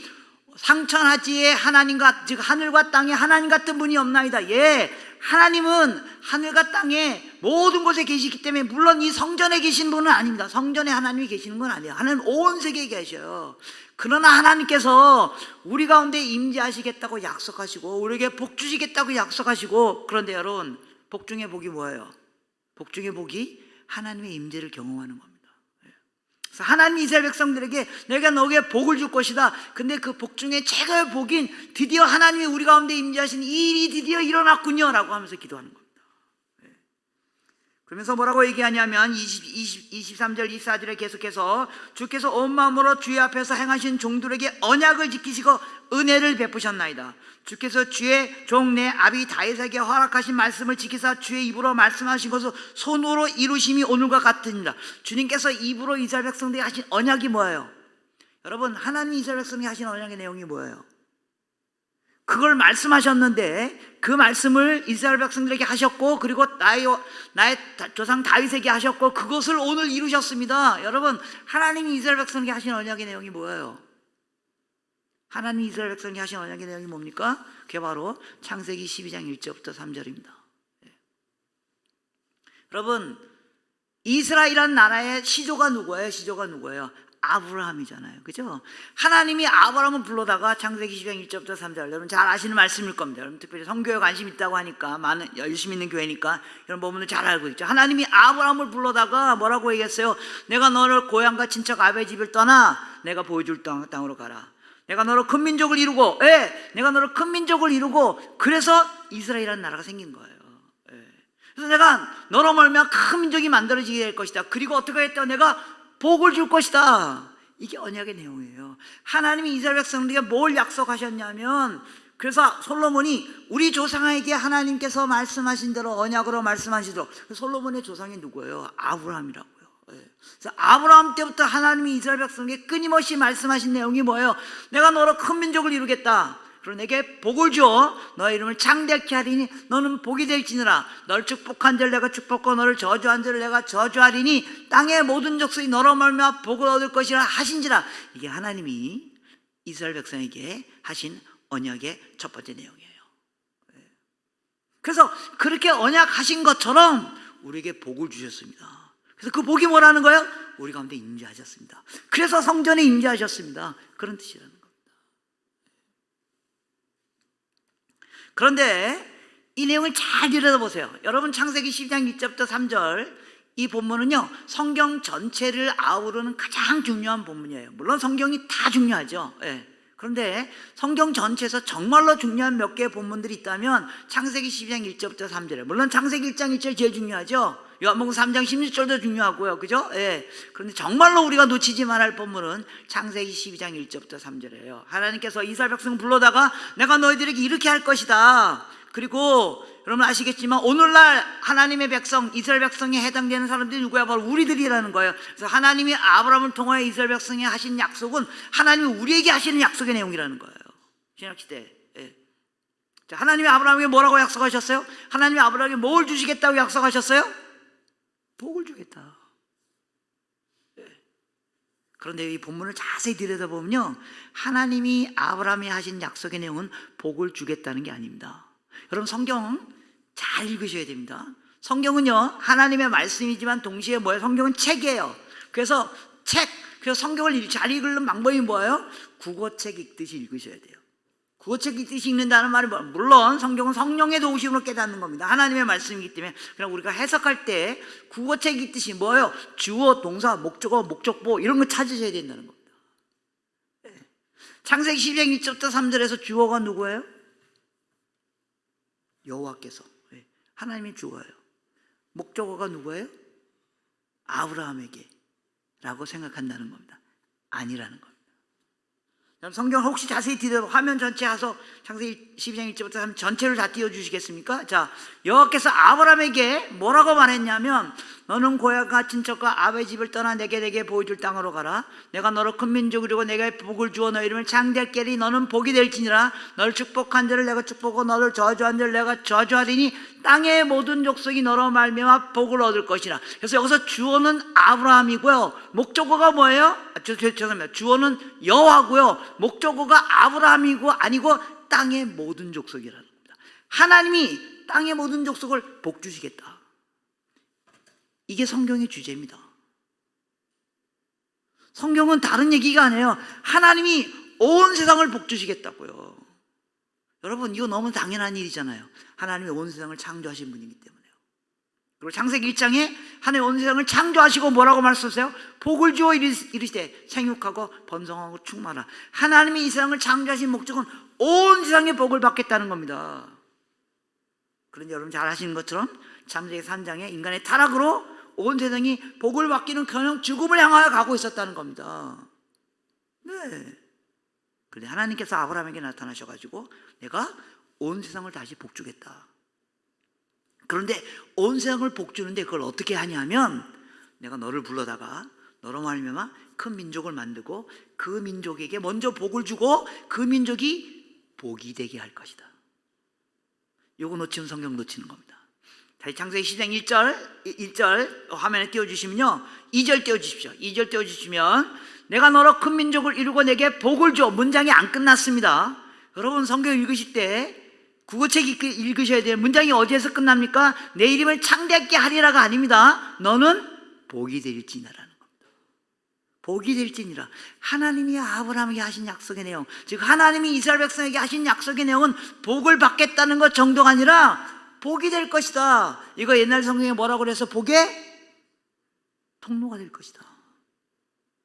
상천하지에 하나님과, 즉 하늘과 땅에 하나님 같은 분이 없나이다. 예, 하나님은 하늘과 땅에 모든 곳에 계시기 때문에, 물론 이 성전에 계신 분은 아닙니다. 성전에 하나님이 계시는 건 아니에요. 하나님 온 세계에 계셔요. 그러나 하나님께서 우리 가운데 임재하시겠다고 약속하시고 우리에게 복 주시겠다고 약속하시고, 그런데 여러분, 복 중의 복이 뭐예요? 복 중의 복이 하나님의 임재를 경험하는 겁니다. 그래서 하나님이 이스라엘 백성들에게 내가 너에게 복을 줄 것이다. 근데 그 복 중에 최고의 복인 드디어 하나님이 우리 가운데 임재하신 이 일이 드디어 일어났군요 라고 하면서 기도하는 겁니다. 그러면서 뭐라고 얘기하냐면 23절 24절에 계속해서 주께서 온 마음으로 주의 앞에서 행하신 종들에게 언약을 지키시고 은혜를 베푸셨나이다. 주께서 주의 종 내 아비 다윗에게 허락하신 말씀을 지키사 주의 입으로 말씀하신 것을 손으로 이루심이 오늘과 같으니라. 주님께서 입으로 이스라엘 백성들에게 하신 언약이 뭐예요? 여러분, 하나님이 이스라엘 백성에게 하신 언약의 내용이 뭐예요? 그걸 말씀하셨는데 그 말씀을 이스라엘 백성들에게 하셨고, 그리고 나의 조상 다윗에게 하셨고, 그것을 오늘 이루셨습니다. 여러분, 하나님이 이스라엘 백성에게 하신 언약의 내용이 뭐예요? 하나님이 이스라엘 백성에게 하신 언약의 내용이 뭡니까? 그게 바로 창세기 12장 1절부터 3절입니다. 여러분, 이스라엘이라는 나라의 시조가 누구예요? 아브라함이잖아요. 그죠? 하나님이 아브라함을 불러다가 창세기 12장 1절부터 3절, 여러분 잘 아시는 말씀일 겁니다. 여러분 특별히 성교에 관심 있다고 하니까, 많은 열심히 있는 교회니까 이런 부분을 잘 알고 있죠. 하나님이 아브라함을 불러다가 뭐라고 얘기했어요? 내가 너를 고향과 친척 아베 집을 떠나 내가 보여줄 땅으로 가라. 내가 너를 큰 민족을 이루고, 내가 너를 큰 민족을 이루고, 그래서 이스라엘이라는 나라가 생긴 거예요. 그래서 내가 너로 말미암아 큰 민족이 만들어지게 될 것이다. 그리고 어떻게 했다? 내가 복을 줄 것이다. 이게 언약의 내용이에요. 하나님이 이스라엘 백성들에게 뭘 약속하셨냐면, 그래서 솔로몬이 우리 조상에게 하나님께서 말씀하신 대로 언약으로 말씀하시도록, 솔로몬의 조상이 누구예요? 아브라함이라고요. 그래서 아브라함 때부터 하나님이 이스라엘 백성에게 끊임없이 말씀하신 내용이 뭐예요? 내가 너로 큰 민족을 이루겠다. 그리고 내게 복을 줘. 너의 이름을 창대케 하리니 너는 복이 될지니라. 널 축복한 자를 내가 축복하고 너를 저주한 자를 내가 저주하리니 땅의 모든 족속이 너로 말미암아 복을 얻을 것이라 하신지라. 이게 하나님이 이스라엘 백성에게 하신 언약의 첫 번째 내용이에요. 그래서 그렇게 언약하신 것처럼 우리에게 복을 주셨습니다. 그래서 그 복이 뭐라는 거예요? 우리 가운데 임재하셨습니다. 그래서 성전에 임재하셨습니다. 그런 뜻이라는 겁니다. 그런데 이 내용을 잘 들여다보세요. 여러분 창세기 12장 1절부터 3절, 이 본문은요 성경 전체를 아우르는 가장 중요한 본문이에요. 물론 성경이 다 중요하죠. 그런데 성경 전체에서 정말로 중요한 몇 개의 본문들이 있다면 창세기 12장 1절부터 3절에, 물론 창세기 1장 1절 제일 중요하죠. 요한복음 3장 16절도 중요하고요. 그죠? 그런데 정말로 우리가 놓치지 말아야 할 본문은 창세기 12장 1절부터 3절이에요. 하나님께서 이스라엘 백성을 불러다가 내가 너희들에게 이렇게 할 것이다. 그리고 여러분 아시겠지만 오늘날 하나님의 백성, 이스라엘 백성에 해당되는 사람들이 누구야? 바로 우리들이라는 거예요. 그래서 하나님이 아브라함을 통하여 이스라엘 백성에 하신 약속은 하나님이 우리에게 하시는 약속의 내용이라는 거예요. 신약시대. 자, 하나님이 아브라함에게 뭐라고 약속하셨어요? 하나님이 아브라함에게 뭘 주시겠다고 약속하셨어요? 복을 주겠다. 네. 그런데 이 본문을 자세히 들여다보면요, 하나님이 아브라함에 하신 약속의 내용은 복을 주겠다는 게 아닙니다. 여러분, 성경 잘 읽으셔야 됩니다. 성경은요, 하나님의 말씀이지만 동시에 뭐예요? 성경은 책이에요. 그래서 그래서 성경을 잘 읽는 방법이 뭐예요? 국어책 읽듯이 읽으셔야 돼요. 국어책 읽듯이 읽는다는 말이 뭐예요? 물론 성경은 성령의 도우심으로 깨닫는 겁니다. 하나님의 말씀이기 때문에. 그럼 우리가 해석할 때 국어책 읽듯이 뭐예요? 주어, 동사, 목적어, 목적보 이런 거 찾으셔야 된다는 겁니다. 창세기 12장 1절부터 3절에서 주어가 누구예요? 여호와께서. 하나님이 주어예요. 목적어가 누구예요? 아브라함에게 라고 생각한다는 겁니다. 아니라는 겁니다. 성경 혹시 자세히 뒤져 화면 전체 가서 창세기 12장 1절부터 3절 전체를 다 띄워주시겠습니까? 자, 여호와께서 아브라함에게 뭐라고 말했냐면, 너는 고향과 친척과 아버지 집을 떠나 내게 보여줄 땅으로 가라. 내가 너로 큰 민족이고 내가 복을 주어 너 이름을 창대하리니 너는 복이 될지니라. 너를 축복한 자를 내가 축복하고 너를 저주한 자를 내가 저주하리니 땅의 모든 족속이 너로 말미암아 복을 얻을 것이라. 그래서 여기서 주어는 아브라함이고요, 목적어가 뭐예요? 죄송합니다. 주어는 여호와고요, 목적어가 아브라함이고 아니고 땅의 모든 족속이라는 겁니다. 하나님이 땅의 모든 족속을 복 주시겠다. 이게 성경의 주제입니다. 성경은 다른 얘기가 아니에요. 하나님이 온 세상을 복 주시겠다고요. 여러분, 이거 너무 당연한 일이잖아요. 하나님이 온 세상을 창조하신 분이기 때문에요. 그리고 창세기 1장에 하나님 온 세상을 창조하시고 뭐라고 말씀하세요? 복을 주어 이르시되 생육하고 번성하고 충만하라. 하나님이 이 세상을 창조하신 목적은 온 세상에 복을 받겠다는 겁니다. 그런데 여러분 잘 아시는 것처럼 창세기 3장에 인간의 타락으로 온 세상이 복을 받기는 그냥 죽음을 향하여 가고 있었다는 겁니다. 네. 그런데 하나님께서 아브라함에게 나타나셔가지고 내가 온 세상을 다시 복 주겠다. 그런데 온 세상을 복 주는데 그걸 어떻게 하냐면, 내가 너를 불러다가 너로 말미암아 큰 민족을 만들고 그 민족에게 먼저 복을 주고 그 민족이 복이 되게 할 것이다. 요거 놓치면 성경 놓치는 겁니다. 다시 창세기 10장 1절 화면에 띄워주시면요, 2절 띄워주십시오. 2절 띄워주시면, 내가 너로 큰 민족을 이루고 내게 복을 줘. 문장이 안 끝났습니다. 여러분 성경 읽으실 때 국어책 읽으셔야 돼요. 문장이 어디에서 끝납니까? 내 이름을 창대하게 하리라가 아닙니다. 너는 복이 될지니라는 겁니다. 복이 될지니라. 하나님이 아브라함에게 하신 약속의 내용, 즉 하나님이 이스라엘 백성에게 하신 약속의 내용은 복을 받겠다는 것 정도가 아니라 복이 될 것이다. 이거 옛날 성경에 뭐라고 그래서 복의 통로가 될 것이다.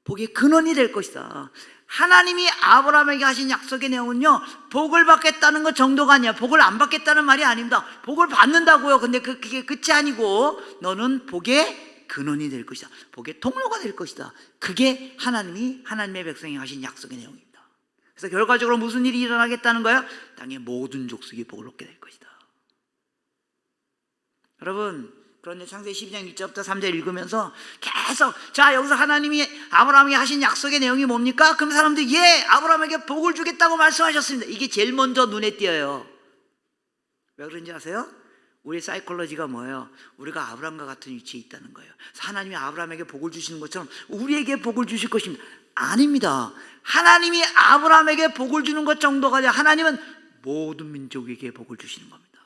복의 근원이 될 것이다. 하나님이 아브라함에게 하신 약속의 내용은요, 복을 받겠다는 것 정도가 아니야. 복을 안 받겠다는 말이 아닙니다. 복을 받는다고요. 근데 그게 끝이 아니고 너는 복의 근원이 될 것이다. 복의 통로가 될 것이다. 그게 하나님의 백성에게 하신 약속의 내용입니다. 그래서 결과적으로 무슨 일이 일어나겠다는 거예요? 땅의 모든 족속이 복을 얻게 될 것이다. 여러분, 그런데 창세기 12장 1절부터 3절 읽으면서 계속, 자, 여기서 하나님이 아브라함에게 하신 약속의 내용이 뭡니까? 그럼 사람들이 아브라함에게 복을 주겠다고 말씀하셨습니다. 이게 제일 먼저 눈에 띄어요. 왜 그런지 아세요? 우리의 사이콜로지가 뭐예요? 우리가 아브라함과 같은 위치에 있다는 거예요. 그래서 하나님이 아브라함에게 복을 주시는 것처럼 우리에게 복을 주실 것입니다. 아닙니다. 하나님이 아브라함에게 복을 주는 것 정도가 아니라 하나님은 모든 민족에게 복을 주시는 겁니다.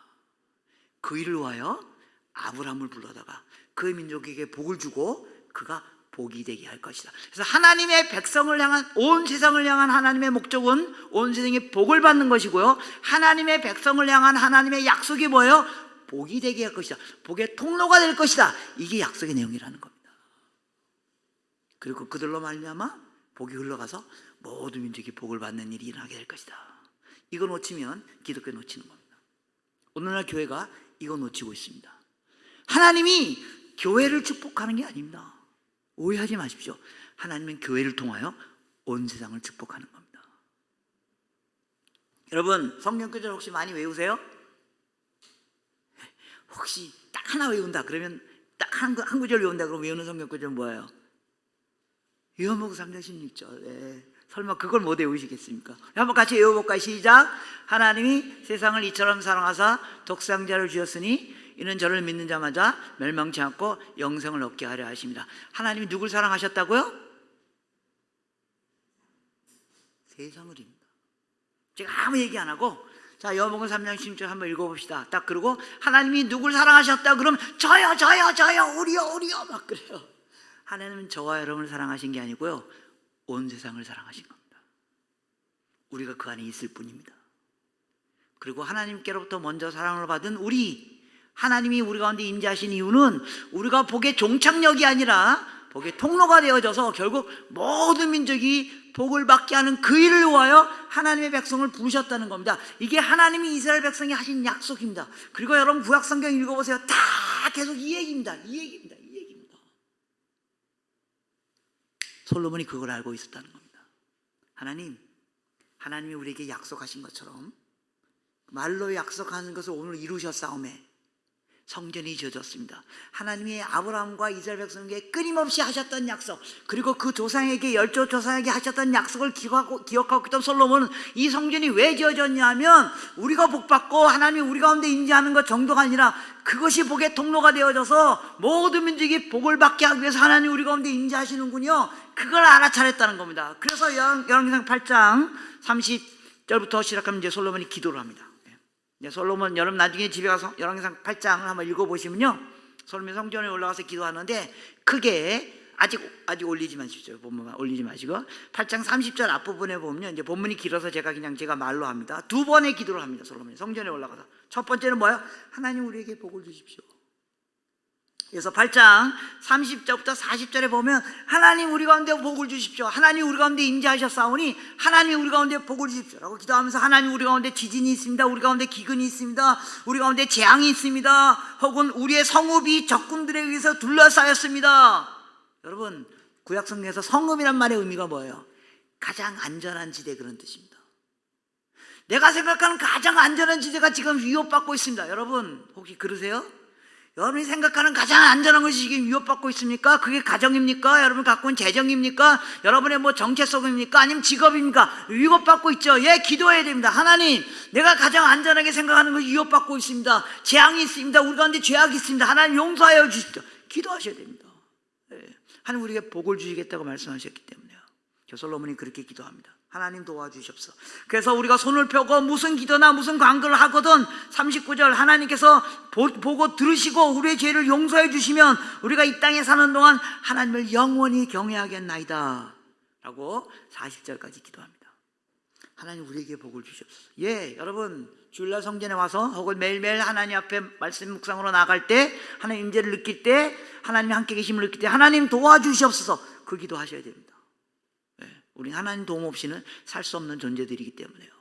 그 일을 위하여 아브라함을 불러다가 그 민족에게 복을 주고 그가 복이 되게 할 것이다. 그래서 하나님의 백성을 향한, 온 세상을 향한 하나님의 목적은 온 세상에 복을 받는 것이고요, 하나님의 백성을 향한 하나님의 약속이 뭐예요? 복이 되게 할 것이다. 복의 통로가 될 것이다. 이게 약속의 내용이라는 겁니다. 그리고 그들로 말미암아 복이 흘러가서 모든 민족이 복을 받는 일이 일어나게 될 것이다. 이거 놓치면 기독교 놓치는 겁니다. 오늘날 교회가 이거 놓치고 있습니다. 하나님이 교회를 축복하는 게 아닙니다. 오해하지 마십시오. 하나님은 교회를 통하여 온 세상을 축복하는 겁니다. 여러분, 성경 구절 혹시 많이 외우세요? 혹시 딱 하나 외운다 그러면, 딱 한 구절 외운다 그러면 외우는 성경 구절은 뭐예요? 요한복음 3장 16절. 설마 그걸 못 외우시겠습니까? 한번 같이 외워볼까요? 시작. 하나님이 세상을 이처럼 사랑하사 독생자를 주셨으니 이는 저를 믿는 자마다 멸망치 않고 영생을 얻게 하려 하십니다. 하나님이 누굴 사랑하셨다고요? 세상을입니다. 제가 아무 얘기 안 하고, 자, 요한복음 3장 16절 한번 읽어봅시다. 딱 그러고 하나님이 누굴 사랑하셨다 그러면 저요 우리요 막 그래요. 하나님은 저와 여러분을 사랑하신 게 아니고요, 온 세상을 사랑하신 겁니다. 우리가 그 안에 있을 뿐입니다. 그리고 하나님께로부터 먼저 사랑을 받은 하나님이 우리 가운데 임재하신 이유는 우리가 복의 종착역이 아니라 복의 통로가 되어져서 결국 모든 민족이 복을 받게 하는 그 일을 위하여 하나님의 백성을 부르셨다는 겁니다. 이게 하나님이 이스라엘 백성이 하신 약속입니다. 그리고 여러분 구약성경 읽어보세요. 다 계속 이 얘기입니다. 솔로몬이 그걸 알고 있었다는 겁니다. 하나님이 우리에게 약속하신 것처럼 말로 약속하는 것을 오늘 이루셨사오매 성전이 지어졌습니다. 하나님이 아브라함과 이스라엘 백성에게 끊임없이 하셨던 약속, 그리고 그 조상에게 열조 조상에게 하셨던 약속을 기억하고 있던 솔로몬은 이 성전이 왜 지어졌냐 하면 우리가 복받고 하나님이 우리 가운데 임재하는 것 정도가 아니라 그것이 복의 통로가 되어져서 모든 민족이 복을 받게 하기 위해서 하나님이 우리 가운데 임재하시는군요. 그걸 알아차렸다는 겁니다. 그래서 열왕기상 8장 30절부터 시작하면 이제 솔로몬이 기도를 합니다. 솔로몬 여러분 나중에 집에 가서 열왕기상 8장을 한번 읽어보시면요, 솔로몬이 성전에 올라가서 기도하는데 크게 아직 올리지 마십시오. 본문만 올리지 마시고 8장 30절 앞부분에 보면 이제 본문이 길어서 제가 말로 합니다. 두 번의 기도를 합니다. 솔로몬이 성전에 올라가서 첫 번째는 뭐예요? 하나님 우리에게 복을 주십시오. 그래서 8장 30절부터 40절에 보면 하나님 우리 가운데 복을 주십시오. 하나님 우리 가운데 임재하셨사오니 하나님 우리 가운데 복을 주십시오 라고 기도하면서 하나님 우리 가운데 지진이 있습니다. 우리 가운데 기근이 있습니다. 우리 가운데 재앙이 있습니다. 혹은 우리의 성읍이 적군들에 의해서 둘러싸였습니다. 여러분 구약성경에서 성읍이란 말의 의미가 뭐예요? 가장 안전한 지대, 그런 뜻입니다. 내가 생각하는 가장 안전한 지대가 지금 위협받고 있습니다. 여러분 혹시 그러세요? 여러분이 생각하는 가장 안전한 것이 지금 위협받고 있습니까? 그게 가정입니까? 여러분 갖고 있는 재정입니까? 여러분의 뭐 정체성입니까? 아니면 직업입니까? 위협받고 있죠. 예, 기도해야 됩니다. 하나님, 내가 가장 안전하게 생각하는 것이 위협받고 있습니다. 재앙이 있습니다. 우리 가운데 죄악이 있습니다. 하나님 용서하여 주십시오. 기도하셔야 됩니다. 예. 하나님 우리에게 복을 주시겠다고 말씀하셨기 때문에요. 솔로몬이 그렇게 기도합니다. 하나님 도와주시옵소서. 그래서 우리가 손을 펴고 무슨 기도나 무슨 간구를 하거든 39절 하나님께서 보고 들으시고 우리의 죄를 용서해 주시면 우리가 이 땅에 사는 동안 하나님을 영원히 경외하겠나이다 라고 40절까지 기도합니다. 하나님 우리에게 복을 주시옵소서. 예, 여러분 주일날 성전에 와서 혹은 매일매일 하나님 앞에 말씀 묵상으로 나갈 때 하나님 임재를 느낄 때 하나님이 함께 계심을 느낄 때 하나님 도와주시옵소서, 그 기도 하셔야 됩니다. 우리 하나님 도움 없이는 살 수 없는 존재들이기 때문에요.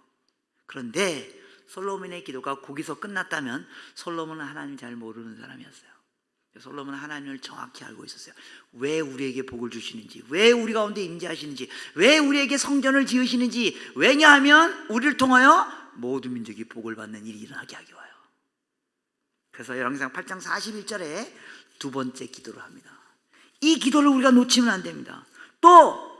그런데 솔로몬의 기도가 거기서 끝났다면 솔로몬은 하나님을 잘 모르는 사람이었어요. 솔로몬은 하나님을 정확히 알고 있었어요. 왜 우리에게 복을 주시는지, 왜 우리 가운데 임재하시는지, 왜 우리에게 성전을 지으시는지. 왜냐하면 우리를 통하여 모든 민족이 복을 받는 일이 일어나게 하기 위하여. 그래서 열왕기상 8장 41절에 두 번째 기도를 합니다. 이 기도를 우리가 놓치면 안 됩니다.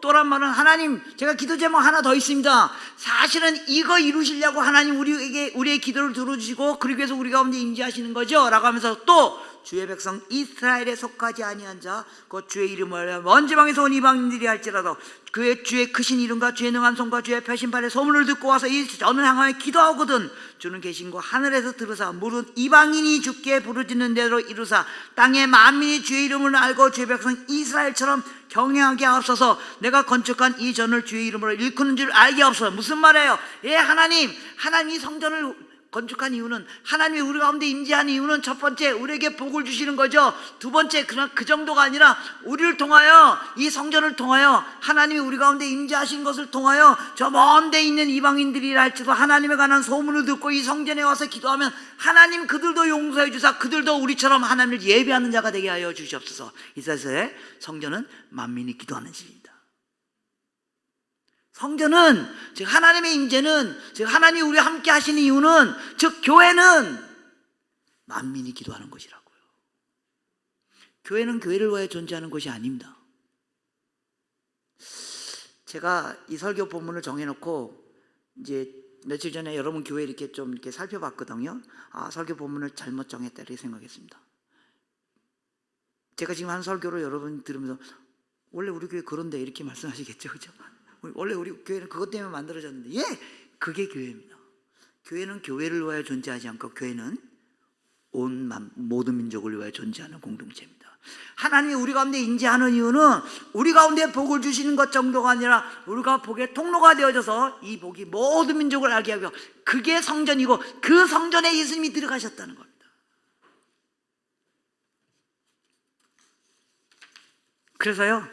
또란 말은 하나님, 제가 기도 제목 하나 더 있습니다. 사실은 이거 이루시려고 하나님 우리의 기도를 들어주시고 그러기 위해서 우리 가운데 임재하시는 거죠 라고 하면서 또 주의 백성 이스라엘에 속하지 아니한 자 곧 주의 이름을 먼 지방에서 온 이방인들이 할지라도 그의 주의 크신 이름과 주의 능한 손과 주의 펴신팔의 소문을 듣고 와서 이 전을 향하여 기도하거든 주는 계신 고 하늘에서 들으사 무릇 이방인이 주께 부르짖는 대로 이루사 땅의 만민이 주의 이름을 알고 주의 백성 이스라엘처럼 경외하게 하옵소서. 내가 건축한 이 전을 주의 이름으로 일컫는 줄 알게 하옵소서. 무슨 말이에요? 예, 하나님 이 성전을 건축한 이유는, 하나님이 우리 가운데 임재하는 이유는 첫 번째 우리에게 복을 주시는 거죠. 두 번째 그냥 그 정도가 아니라 우리를 통하여, 이 성전을 통하여 하나님이 우리 가운데 임재하신 것을 통하여 저 먼 데 있는 이방인들이라 할지도 하나님에 관한 소문을 듣고 이 성전에 와서 기도하면 하나님 그들도 용서해 주사 그들도 우리처럼 하나님을 예배하는 자가 되게 하여 주시옵소서. 이사야서의 성전은 만민이 기도하는 집입니다. 성전은, 즉 하나님의 임재는, 즉 하나님이 우리와 함께 하시는 이유는, 즉 교회는 만민이 기도하는 것이라고요. 교회는 교회를 위하여 존재하는 것이 아닙니다. 제가 이 설교 본문을 정해놓고 이제 며칠 전에 여러분 교회 이렇게 좀 이렇게 살펴봤거든요. 아, 설교 본문을 잘못 정했다 이렇게 생각했습니다. 제가 지금 한 설교를 여러분 들으면서 원래 우리 교회 그런데 이렇게 말씀하시겠죠, 그죠? 원래 우리 교회는 그것 때문에 만들어졌는데, 예, 그게 교회입니다. 교회는 교회를 위하여 존재하지 않고 교회는 모든 민족을 위하여 존재하는 공동체입니다. 하나님이 우리 가운데 인재하는 이유는 우리 가운데 복을 주시는 것 정도가 아니라 우리가 복의 통로가 되어져서 이 복이 모든 민족을 알게 하고, 그게 성전이고 그 성전에 예수님이 들어가셨다는 겁니다. 그래서요,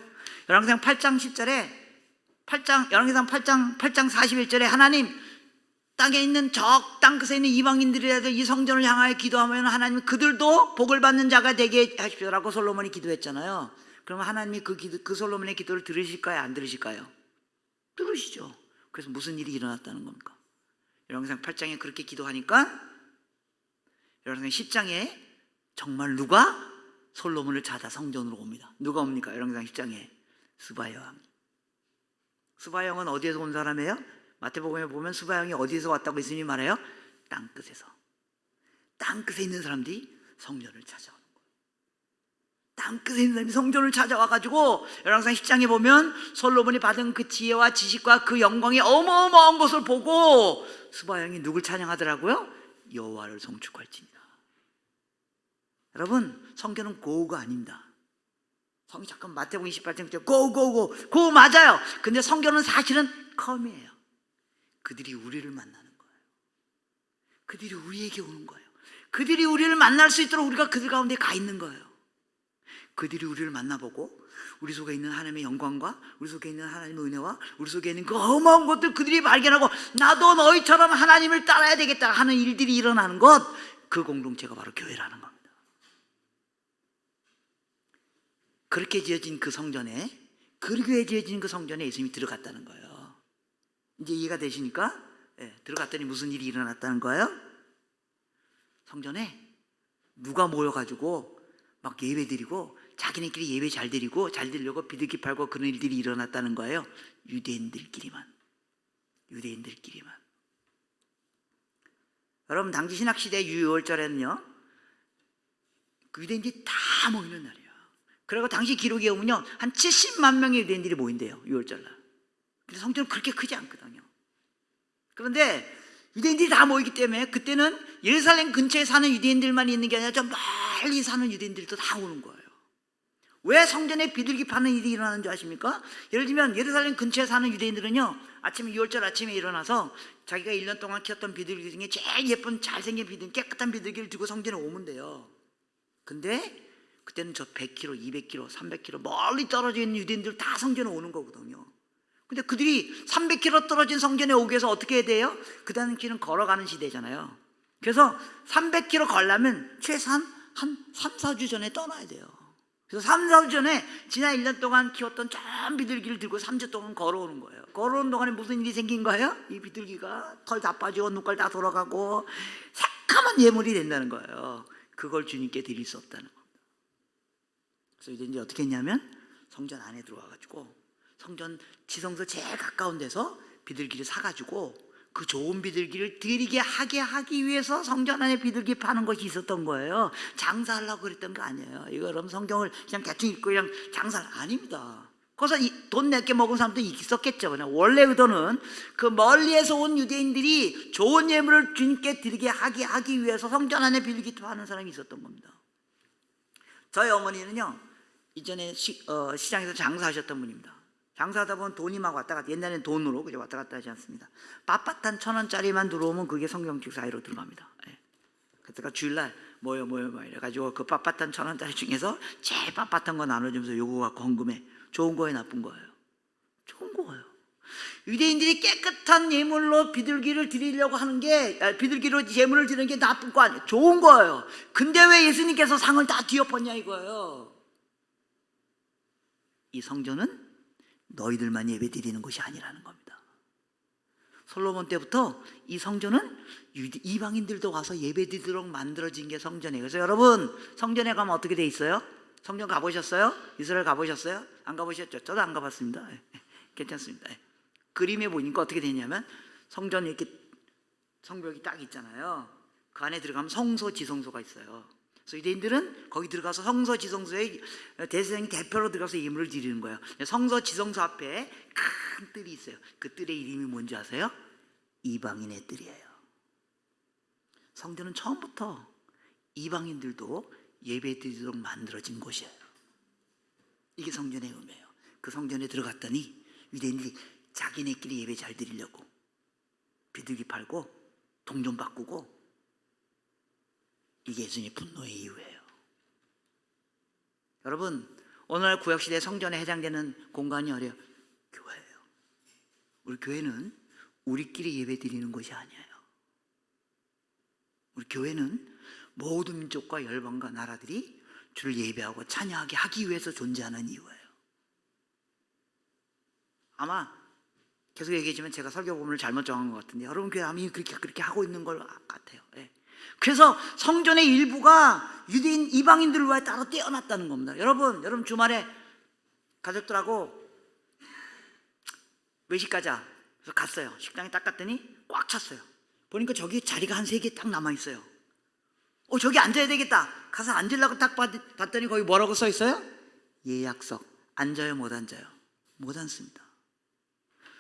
열왕기상 8장 10절에 열왕기상 8장 41절에 하나님, 땅에 있는 적 땅끝에 있는 이방인들이라도 이 성전을 향하여 기도하면 하나님 그들도 복을 받는 자가 되게 하십시오라고 솔로몬이 기도했잖아요. 그러면 하나님이 그 솔로몬의 기도를 들으실까요, 안 들으실까요? 들으시죠. 그래서 무슨 일이 일어났다는 겁니까? 열왕기상 8장에 그렇게 기도하니까 열왕기상 10장에 정말 누가 솔로몬을 찾아 성전으로 옵니다. 누가 옵니까? 열왕기상 10장에 스바여왕. 스바여왕은 어디에서 온 사람이에요? 마태복음에 보면 스바형이 어디서 왔다고 예수님이 말해요? 땅끝에서. 땅끝에 있는 사람들이 성전을 찾아오는 거예요. 땅끝에 있는 사람이 성전을 찾아와가지고 열왕기상 10장에 보면 솔로몬이 받은 그 지혜와 지식과 그 영광이 어마어마한 것을 보고 스바형이 누굴 찬양하더라고요? 여호와를 송축할지니라. 여러분, 성경은 고우가 아닙니다. 성경 잠깐 마태복음 28장 고 맞아요. 근데 성경은 사실은 컴이에요. 그들이 우리를 만나는 거예요. 그들이 우리에게 오는 거예요. 그들이 우리를 만날 수 있도록 우리가 그들 가운데 가 있는 거예요. 그들이 우리를 만나보고 우리 속에 있는 하나님의 영광과 우리 속에 있는 하나님의 은혜와 우리 속에 있는 그 어마어마한 것들 그들이 발견하고 나도 너희처럼 하나님을 따라야 되겠다 하는 일들이 일어나는 것, 그 공동체가 바로 교회라는 겁니다. 그렇게 지어진 그 성전에, 그렇게 지어진 그 성전에 예수님이 들어갔다는 거예요. 이제 이해가 되시니까? 네, 들어갔더니 무슨 일이 일어났다는 거예요? 성전에 누가 모여가지고 막 예배 드리고 자기네끼리 예배 잘 드리려고 비둘기 팔고 그런 일들이 일어났다는 거예요. 유대인들끼리만. 여러분, 당시 신학시대 유월절에는요, 그 유대인들이 다 모이는 날이에요. 그리고 당시 기록에 보면요, 한 70만 명의 유대인들이 모인대요, 유월절날. 근데 성전은 그렇게 크지 않거든요. 그런데 유대인들이 다 모이기 때문에 그때는 예루살렘 근처에 사는 유대인들만 있는 게 아니라 좀 멀리 사는 유대인들도 다 오는 거예요. 왜 성전에 비둘기 파는 일이 일어나는 줄 아십니까? 예를 들면 예루살렘 근처에 사는 유대인들은요, 아침에 6월절 아침에 일어나서 자기가 1년 동안 키웠던 비둘기 중에 제일 예쁜 잘생긴 비둘기, 깨끗한 비둘기를 들고 성전에 오면 돼요. 근데 그때는 저 100km, 200km, 300km 멀리 떨어져 있는 유대인들 다 성전에 오는 거거든요. 근데 그들이 300km 떨어진 성전에 오기 위해서 어떻게 해야 돼요? 그 당시는 걸어가는 시대잖아요. 그래서 300km 걸려면 최소한 한 3, 4주 전에 떠나야 돼요. 그래서 3, 4주 전에 지난 1년 동안 키웠던 저 비둘기를 들고 3주 동안 걸어오는 거예요. 걸어오는 동안에 무슨 일이 생긴 거예요? 이 비둘기가 털 다 빠지고 눈깔 다 돌아가고 새까만 예물이 된다는 거예요. 그걸 주님께 드릴 수 없다는 겁니다. 그래서 이제 어떻게 했냐면 성전 안에 들어와가지고 성전 지성소 제일 가까운 데서 비둘기를 사가지고 그 좋은 비둘기를 드리게 하기 위해서 성전 안에 비둘기 파는 것이 있었던 거예요. 장사하려고 그랬던 거 아니에요. 이거 여러분 성경을 그냥 대충 읽고 그냥 장사를 아닙니다. 그래서 돈 내게 먹은 사람도 있었겠죠. 그냥 원래 의도는 그 멀리에서 온 유대인들이 좋은 예물을 주님께 드리게 하기 위해서 성전 안에 비둘기 파는 사람이 있었던 겁니다. 저희 어머니는요, 이전에 시장에서 장사하셨던 분입니다. 장사하다 보면 돈이 막 왔다 갔다, 옛날에는 돈으로 그죠, 왔다 갔다 하지 않습니다. 빳빳한 1,000원짜리만 들어오면 그게 성경책 사이로 들어갑니다. 예. 그때가 주일날 모여 이래가지고 그 빳빳한 1,000원짜리 중에서 제일 빳빳한 거 나눠주면서 요거 갖고 헌금해. 좋은 거예요, 나쁜 거예요? 좋은 거예요. 유대인들이 깨끗한 예물로 비둘기를 드리려고 하는 게, 비둘기로 예물을 드리는 게 나쁜 거 아니에요. 좋은 거예요. 근데 왜 예수님께서 상을 다 뒤엎었냐 이거예요. 이 성전은 너희들만 예배 드리는 것이 아니라는 겁니다. 솔로몬 때부터 이 성전은 이방인들도 와서 예배 드리도록 만들어진 게 성전이에요. 그래서 여러분, 성전에 가면 어떻게 돼 있어요? 성전 가보셨어요? 이스라엘 가보셨어요? 안 가보셨죠? 저도 안 가봤습니다. 괜찮습니다. 예. 그림에 보니까 어떻게 되냐면 성전에 이렇게 성벽이 딱 있잖아요. 그 안에 들어가면 성소, 지성소가 있어요. 그래서 유대인들은 거기 들어가서 성소, 지성소에 대제사장이 대표로 들어가서 예물을 드리는 거예요. 성소, 지성소 앞에 큰 뜰이 있어요. 그 뜰의 이름이 뭔지 아세요? 이방인의 뜰이에요. 성전은 처음부터 이방인들도 예배 드리도록 만들어진 곳이에요. 이게 성전의 의미예요. 그 성전에 들어갔더니 유대인들이 자기네끼리 예배 잘 드리려고 비둘기 팔고 돈 좀 바꾸고, 이게 예수님의 분노의 이유예요. 여러분, 오늘날 구약시대 성전에 해당되는 공간이 어려요. 교회예요. 우리 교회는 우리끼리 예배 드리는 것이 아니에요. 우리 교회는 모든 민족과 열방과 나라들이 주를 예배하고 찬양하게 하기 위해서 존재하는 이유예요. 아마 계속 얘기했지만 제가 설교 본문을 잘못 정한 것 같은데, 여러분 교회 아마 그렇게 하고 있는 걸 같아요. 예. 그래서 성전의 일부가 유대인 이방인들을 위해 따로 떼어놨다는 겁니다. 여러분 주말에 가족들하고 외식 가자. 그래서 갔어요. 식당에 딱 갔더니 꽉 찼어요. 보니까 저기 자리가 한 3개 딱 남아있어요. 저기 앉아야 되겠다. 가서 앉으려고 딱 봤더니 거기 뭐라고 써 있어요? 예약석. 앉아요, 못 앉아요? 못 앉습니다.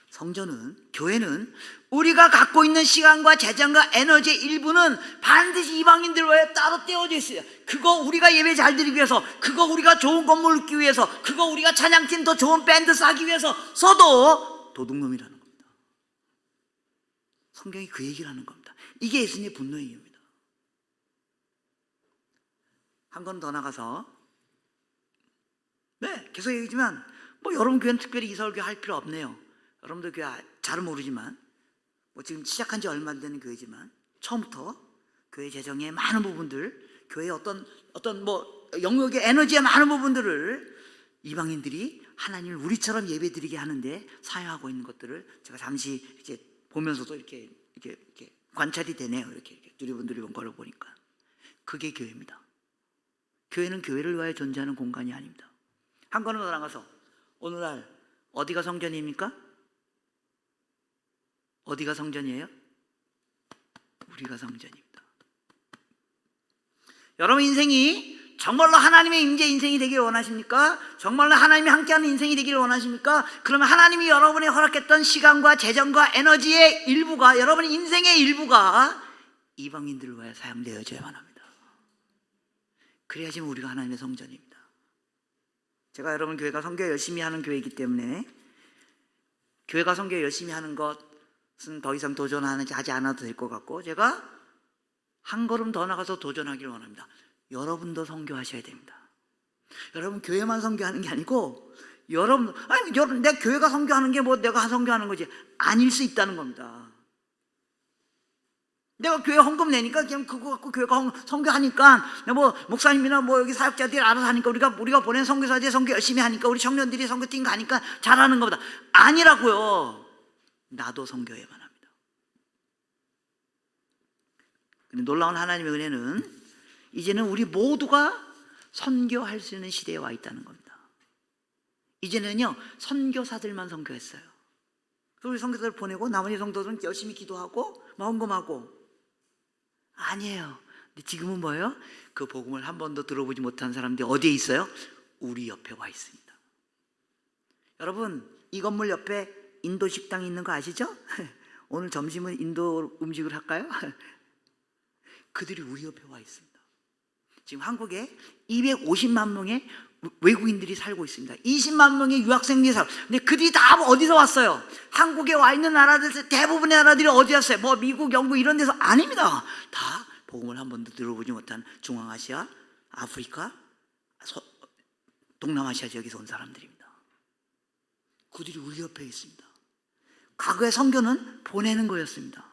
성전은, 교회는 우리가 갖고 있는 시간과 재정과 에너지의 일부는 반드시 이방인들 위해 따로 떼어져 있어요. 그거 우리가 예배 잘 드리기 위해서, 그거 우리가 좋은 건물 얻기 위해서, 그거 우리가 찬양팀 더 좋은 밴드 싸기 위해서 써도 도둑놈이라는 겁니다. 성경이 그 얘기를 하는 겁니다. 이게 예수님의 분노의 이유입니다. 한 건 더 나가서, 계속 얘기지만 여러분 교회는 특별히 이설교 할 필요 없네요. 여러분들 교회 잘은 모르지만 지금 시작한 지 얼마 안 되는 교회지만 처음부터 교회 재정의 많은 부분들, 교회의 어떤 영역의 에너지의 많은 부분들을 이방인들이 하나님을 우리처럼 예배드리게 하는데 사용하고 있는 것들을 제가 잠시 이렇게 보면서도 이렇게 관찰이 되네요. 이렇게 두리번 걸어 보니까 그게 교회입니다. 교회는 교회를 위하여 존재하는 공간이 아닙니다. 한 걸음 더 나가서 오늘날 어디가 성전입니까? 어디가 성전이에요? 우리가 성전입니다. 여러분 인생이 정말로 하나님의 임재 인생이 되기를 원하십니까? 정말로 하나님이 함께하는 인생이 되기를 원하십니까? 그러면 하나님이 여러분이 허락했던 시간과 재정과 에너지의 일부가, 여러분의 인생의 일부가 이방인들을 위해 사용되어져야만 합니다. 그래야지만 우리가 하나님의 성전입니다. 제가 여러분 교회가 선교 열심히 하는 교회이기 때문에 교회가 선교 열심히 하는 것은 더 이상 도전하지 않아도 될 것 같고, 제가 한 걸음 더 나가서 도전하기를 원합니다. 여러분도 선교하셔야 됩니다. 여러분 교회만 선교하는 게 아니고 여러분 내 교회가 선교하는 게 내가 선교하는 거지 아닐 수 있다는 겁니다. 내가 교회 헌금 내니까 그냥 그거 갖고 교회가 선교하니까 목사님이나 여기 사역자들이 알아서 하니까 우리가 보낸 선교사들이 선교 열심히 하니까 우리 청년들이 선교팀 가니까 잘하는 겁니다. 아니라고요. 나도 선교해야만 합니다. 근데 놀라운 하나님의 은혜는 이제는 우리 모두가 선교할 수 있는 시대에 와 있다는 겁니다. 이제는요 선교사들만 선교했어요. 그래서 우리 선교사들 보내고 나머지 성도들은 열심히 기도하고 헌금하고 아니에요. 근데 지금은 뭐예요? 그 복음을 한 번도 들어보지 못한 사람들이 어디에 있어요? 우리 옆에 와 있습니다. 여러분 이 건물 옆에 인도 식당이 있는 거 아시죠? 오늘 점심은 인도 음식을 할까요? 그들이 우리 옆에 와 있습니다. 지금 한국에 250만 명의 외국인들이 살고 있습니다. 20만 명의 유학생들이 살고. 근데 그들이 다 어디서 왔어요? 한국에 와 있는 나라들 대부분의 나라들이 어디 왔어요? 미국, 영국 이런 데서 아닙니다. 다 복음을 한 번도 들어보지 못한 중앙아시아, 아프리카, 동남아시아 지역에서 온 사람들입니다. 그들이 우리 옆에 있습니다. 과거의 선교는 보내는 거였습니다.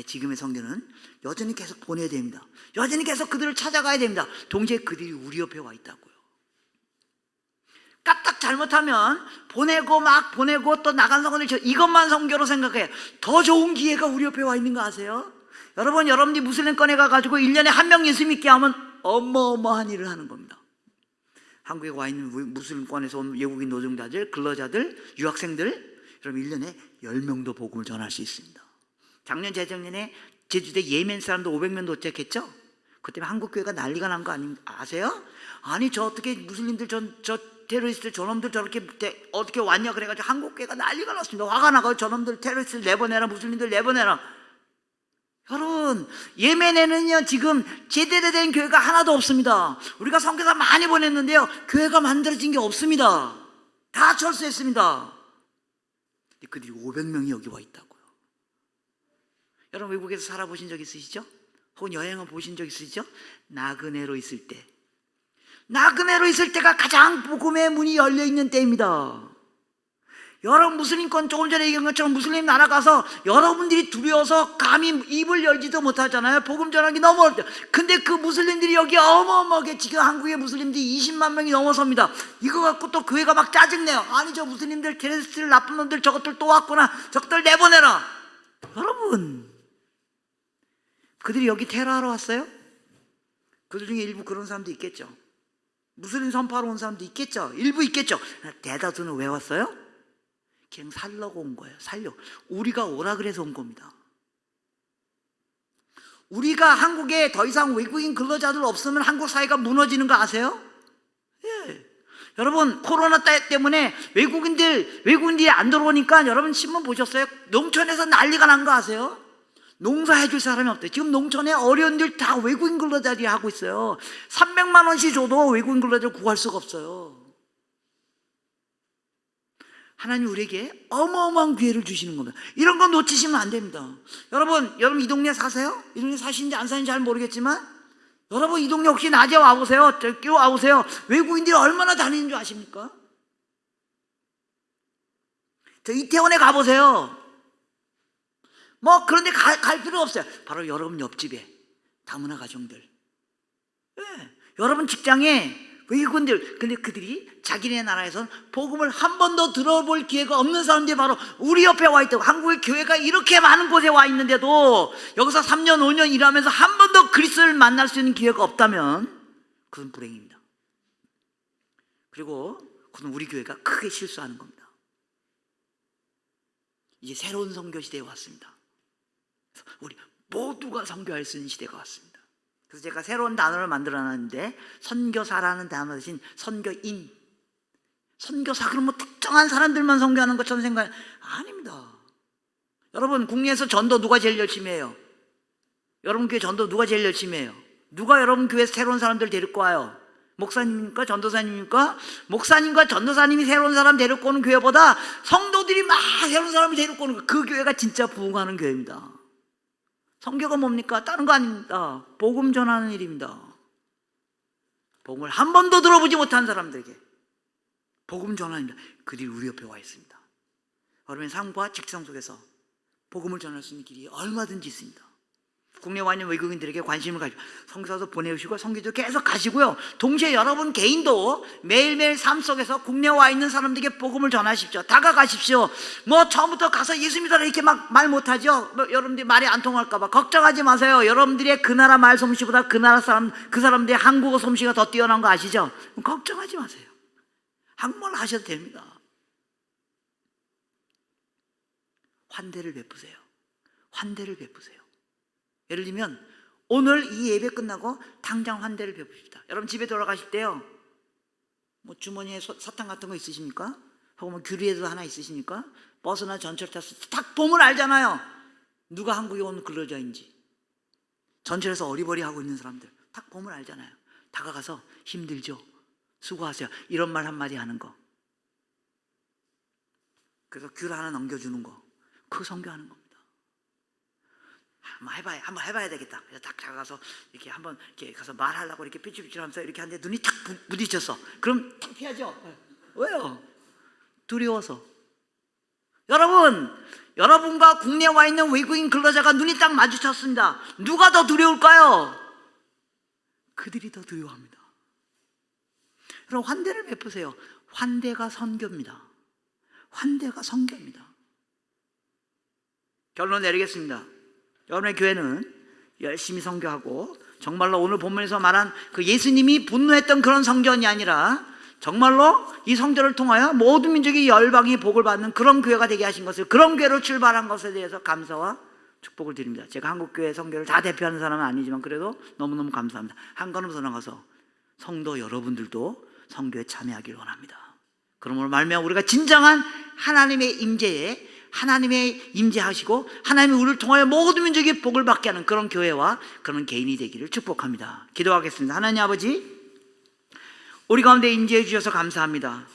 지금의 선교는 여전히 계속 보내야 됩니다. 여전히 계속 그들을 찾아가야 됩니다. 동시에 그들이 우리 옆에 와 있다고요. 까딱 잘못하면 보내고 또 나간 성도들 이것만 선교로 생각해요. 더 좋은 기회가 우리 옆에 와 있는 거 아세요? 여러분들이 무슬림권에 가가지고 1년에 한 명 예수 믿게 하면 어마어마한 일을 하는 겁니다. 한국에 와 있는 무슬림권에서 온 외국인 노동자들, 근로자들, 유학생들 그럼 1년에 10명도 복음을 전할 수 있습니다. 작년 재작년에 제주도 예멘 사람도 500명 도착했죠? 그 때문에 한국 교회가 난리가 난 거 아세요? 아니 저 어떻게 무슬림들 저 테러리스트 저놈들 저렇게 어떻게 왔냐 그래가지고 한국 교회가 난리가 났습니다. 화가 나가지고 저놈들 테러리스트 내보내라, 무슬림들 내보내라. 여러분, 예멘에는요 지금 제대로 된 교회가 하나도 없습니다. 우리가 선교사 많이 보냈는데요 교회가 만들어진 게 없습니다. 다 철수했습니다. 근데 그들이 500명이 여기 와 있다고요. 여러분 외국에서 살아보신 적 있으시죠? 혹은 여행을 보신 적 있으시죠? 나그네로 있을 때, 나그네로 있을 때가 가장 복음의 문이 열려있는 때입니다. 여러분 무슬림권 조금 전에 얘기한 것처럼 무슬림 나라 가서 여러분들이 두려워서 감히 입을 열지도 못하잖아요. 복음 전하기 너무 어렵죠. 근데 그 무슬림들이 여기 어마어마하게 지금 한국의 무슬림들이 20만 명이 넘어섭니다. 이거 갖고 또 교회가 막 짜증내요. 아니 저 무슬림들 테러리스트들 나쁜 놈들 저것들 또 왔구나, 저것들 내보내라. 여러분 그들이 여기 테러하러 왔어요? 그들 중에 일부 그런 사람도 있겠죠. 무슬림 선포하러 온 사람도 있겠죠. 일부 있겠죠. 대다수는 왜 왔어요? 그냥 살려고 온 거예요. 우리가 오라 그래서 온 겁니다. 우리가 한국에 더 이상 외국인 근로자들 없으면 한국 사회가 무너지는 거 아세요? 예. 여러분 코로나 때문에 외국인들이 안 들어오니까 여러분 신문 보셨어요? 농촌에서 난리가 난 거 아세요? 농사해 줄 사람이 없대요. 지금 농촌에 어려운 일 다 외국인 근로자들이 하고 있어요. 300만 원씩 줘도 외국인 근로자를 구할 수가 없어요. 하나님 우리에게 어마어마한 기회를 주시는 겁니다. 이런 거 놓치시면 안 됩니다. 여러분 이 동네 사세요? 이 동네 사시는지 안 사시는지 잘 모르겠지만 여러분 이 동네 혹시 낮에 와보세요. 저기 와보세요. 외국인들이 얼마나 다니는 줄 아십니까? 저 이태원에 가보세요. 뭐 그런데 갈 필요 없어요. 바로 여러분 옆집에 다문화 가정들, 네. 여러분 직장에 외국인들, 근데 그들이 자기네 나라에서는 복음을 한 번도 들어볼 기회가 없는 사람들이 바로 우리 옆에 와 있다고. 한국의 교회가 이렇게 많은 곳에 와 있는데도 여기서 3년 5년 일하면서 한 번도 그리스도를 만날 수 있는 기회가 없다면 그건 불행입니다. 그리고 그건 우리 교회가 크게 실수하는 겁니다. 이제 새로운 선교 시대에 왔습니다. 우리 모두가 선교할 수 있는 시대가 왔습니다. 그래서 제가 새로운 단어를 만들어놨는데 선교사라는 단어 대신 선교인. 선교사 그럼 뭐 특정한 사람들만 선교하는 것처럼 생각 아닙니다. 여러분 국내에서 전도 누가 제일 열심히 해요? 여러분 교회 전도 누가 제일 열심히 해요? 누가 여러분 교회 새로운 사람들 데리고 와요? 목사님입니까? 전도사님입니까? 목사님과 전도사님이 새로운 사람 데리고 오는 교회보다 성도들이 막 새로운 사람을 데리고 오는 그 교회가 진짜 부흥하는 교회입니다. 선교가 뭡니까? 다른 거 아닙니다. 복음 전하는 일입니다. 복음을 한 번도 들어보지 못한 사람들에게 복음 전하는 일, 그들이 우리 옆에 와 있습니다. 여러분의 삶과 직장 속에서 복음을 전할 수 있는 길이 얼마든지 있습니다. 국내에 와 있는 외국인들에게 관심을 가지고 선교사도 보내주시고 선교도 계속 가시고요. 동시에 여러분 개인도 매일매일 삶 속에서 국내에 와 있는 사람들에게 복음을 전하십시오. 다가가십시오. 뭐 처음부터 가서 예수 믿어라 이렇게 막 말 못하죠. 뭐 여러분들이 말이 안 통할까 봐 걱정하지 마세요. 여러분들의 그 나라 말 솜씨보다 그 나라 사람, 그 사람들의 한국어 솜씨가 더 뛰어난 거 아시죠? 걱정하지 마세요. 한국말 하셔도 됩니다. 환대를 베푸세요. 환대를 베푸세요. 예를 들면 오늘 이 예배 끝나고 당장 환대를 베풉시다. 여러분 집에 돌아가실 때요, 뭐 주머니에 사탕 같은 거 있으십니까? 혹은 뭐 규리에도 하나 있으십니까? 버스나 전철 타서 딱 보면 알잖아요. 누가 한국에 온 근로자인지. 전철에서 어리버리 하고 있는 사람들 딱 보면 알잖아요. 다가가서 힘들죠? 수고하세요. 이런 말 한마디 하는 거. 그래서 귤 하나 넘겨주는 거. 그거 선교하는 겁니다. 한번 해봐야 되겠다. 그래서 딱 다가가서 이렇게 한번 이렇게 가서 말하려고 이렇게 삐죽삐죽하면서 이렇게 하는데 눈이 탁 부딪혔어. 그럼 탁 피하죠. 왜요? 두려워서. 여러분과 국내에 와 있는 외국인 근로자가 눈이 딱 마주쳤습니다. 누가 더 두려울까요? 그들이 더 두려워합니다. 여러분 환대를 베푸세요. 환대가 선교입니다. 환대가 선교입니다. 결론 내리겠습니다. 여러분의 교회는 열심히 선교하고 정말로 오늘 본문에서 말한 그 예수님이 분노했던 그런 선교원이 아니라 정말로 이 성전을 통하여 모든 민족이 열방이 복을 받는 그런 교회가 되게 하신 것을, 그런 교회로 출발한 것에 대해서 감사와 축복을 드립니다. 제가 한국교회 성교를 다 대표하는 사람은 아니지만 그래도 너무너무 감사합니다. 한 걸음 더 나가서 성도 여러분들도 성교에 참여하기를 원합니다. 그러므로 말미암아 우리가 진정한 하나님의 임재에, 하나님의 임재하시고 하나님이 우리를 통하여 모든 민족이 복을 받게 하는 그런 교회와 그런 개인이 되기를 축복합니다. 기도하겠습니다. 하나님 아버지, 우리 가운데 임재해 주셔서 감사합니다.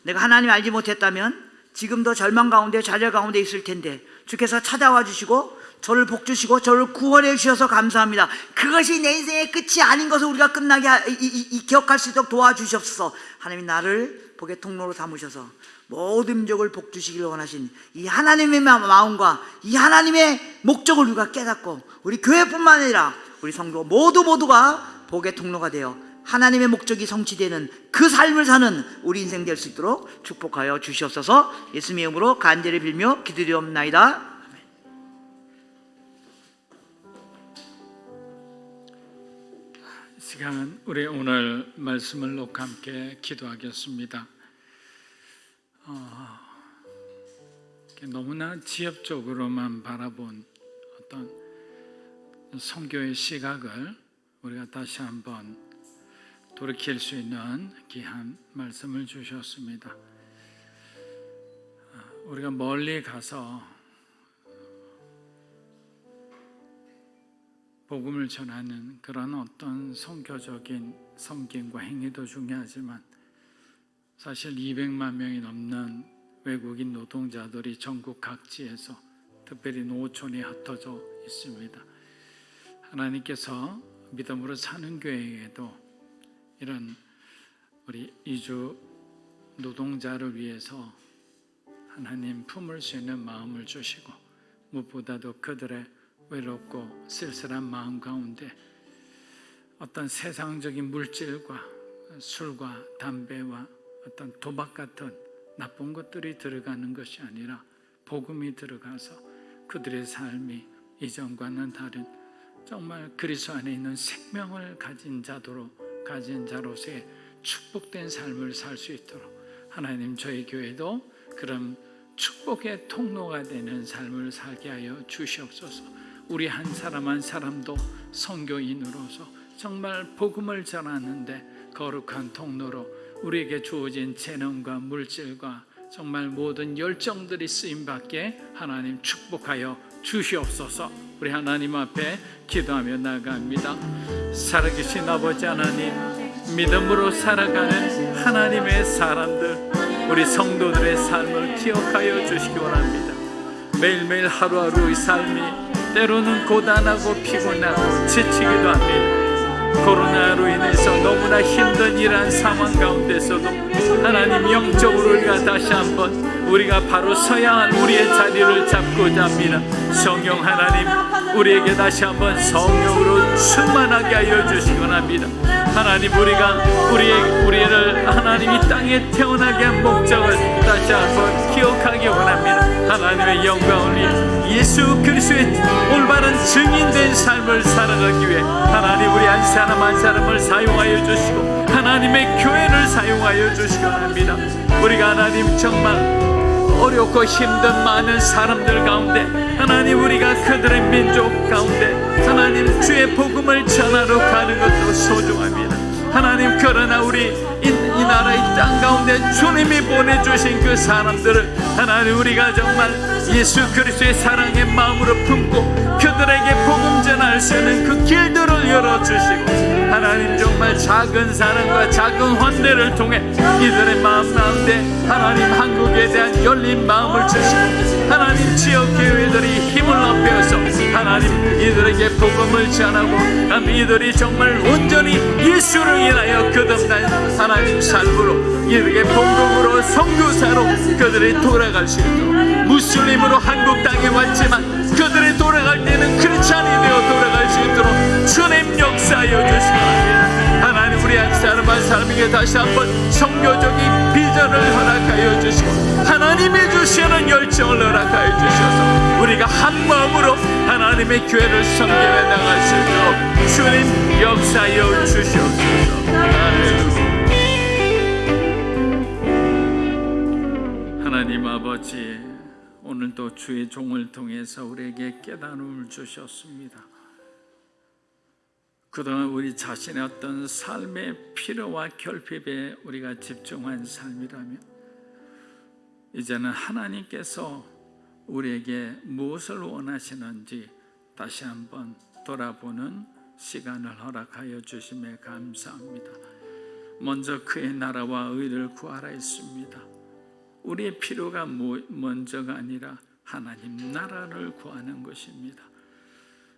내가 하나님 알지 못했다면 지금도 절망 가운데, 좌절 가운데 있을 텐데 주께서 찾아와 주시고 저를 복 주시고 저를 구원해 주셔서 감사합니다. 그것이 내 인생의 끝이 아닌 것을 우리가 끝나게 기억할 수 있도록 도와주시옵소서. 하나님이 나를 복의 통로로 삼으셔서 모든 민족을 복 주시기를 원하신 이 하나님의 마음과 이 하나님의 목적을 우리가 깨닫고 우리 교회뿐만 아니라 우리 성도 모두가 복의 통로가 되어 하나님의 목적이 성취되는 그 삶을 사는 우리 인생 될 수 있도록 축복하여 주시옵소서. 예수님의 이름으로 간절히 빌며 기도드리옵나이다. 이 시간 우리 오늘 말씀을 놓고 함께 기도하겠습니다. 너무나 지엽적으로만 바라본 어떤 선교의 시각을 우리가 다시 한번 돌이킬 수 있는 귀한 말씀을 주셨습니다. 우리가 멀리 가서 복음을 전하는 그런 어떤 선교적인 섬김과 행위도 중요하지만 사실 200만 명이 넘는 외국인 노동자들이 전국 각지에서 특별히 노촌에 흩어져 있습니다. 하나님께서 믿음으로 사는 교회에도 이런 우리 이주 노동자를 위해서 하나님 품을 수 있는 마음을 주시고 무엇보다도 그들의 외롭고 쓸쓸한 마음 가운데 어떤 세상적인 물질과 술과 담배와 어떤 도박 같은 나쁜 것들이 들어가는 것이 아니라 복음이 들어가서 그들의 삶이 이전과는 다른 정말 그리스도 안에 있는 생명을 가진 자로서의 축복된 삶을 살 수 있도록 하나님 저희 교회도 그런 축복의 통로가 되는 삶을 살게 하여 주시옵소서. 우리 한 사람 한 사람도 선교인으로서 정말 복음을 전하는데 거룩한 통로로 우리에게 주어진 재능과 물질과 정말 모든 열정들이 쓰임받게 하나님 축복하여 주시옵소서. 우리 하나님 앞에 기도하며 나아갑니다. 살아계신 아버지 하나님, 믿음으로 살아가는 하나님의 사람들, 우리 성도들의 삶을 기억하여 주시기 원합니다. 매일매일 하루하루의 삶이 때로는 고단하고 피곤하고 지치기도 합니다. 코로나로 인해서 너무나 힘든 이러한 상황 가운데서도 하나님 영적으로 우리가 다시 한번 우리가 바로 서야 할 우리의 자리를 잡고자 합니다. 성령 하나님, 우리에게 다시 한번 성령으로 충만하게 하여 주시기 원합니다. 하나님, 우리를 하나님이 땅에 태어나게 한 목적을 다시 한번 기억하기 원합니다. 하나님의 영광을 위해 예수 그리스도의 올바른 증인된 삶을 살아가기 위해 하나님 우리 한 사람 한 사람을 사용하여 주시고 하나님의 교회를 사용하여 주시기 원합니다. 우리가 하나님 정말 어렵고 힘든 많은 사람들 가운데 하나님 우리가 그들의 민족 가운데 하나님 주의 복음을 전하러 가는 것도 소중합니다. 하나님, 그러나 우리 이 나라의 땅 가운데 주님이 보내주신 그 사람들을 하나님 우리가 정말 예수 그리스도의 사랑의 마음으로 품고 그들에게 복음 전할 수 있는 그 길들을 열어주시고 하나님 정말 작은 사랑과 작은 환대를 통해 이들의 마음 가운데 하나님 한국에 대한 열린 마음을 주시고 하나님 지역 교회들이 힘을 합해서 하나님 이들에게 복음을 전하고 하나님 이들이 정말 온전히 예수를 인하여 거듭난 하나님 삶으로 이들에게 본국으로 선교사로 그들이 돌아갈 수 있도록 무슬림으로 한국 땅에 왔지만 그들이 돌아갈 때는 크리스찬이 되어 돌아갈 수 있도록 주님 역사하여 주시기 바랍니다. 하나님 우리 한 사람 한 사람에게 다시 한번 선교적인 비전을 허락하여 주시고 하나님이 주시는 열정을 허락하여 주셔서 우리가 한 마음으로 하나님의 교회를 섬기며 나갈 수 있도록 주님 역사하여 주시옵소서. 할렐루야. 하나님 아버지, 오늘도 주의 종을 통해서 우리에게 깨달음을 주셨습니다. 그동안 우리 자신의 어떤 삶의 필요와 결핍에 우리가 집중한 삶이라면 이제는 하나님께서 우리에게 무엇을 원하시는지 다시 한번 돌아보는 시간을 허락하여 주심에 감사합니다. 먼저 그의 나라와 의를 구하라 했습니다. 우리의 필요가 먼저가 아니라 하나님 나라를 구하는 것입니다.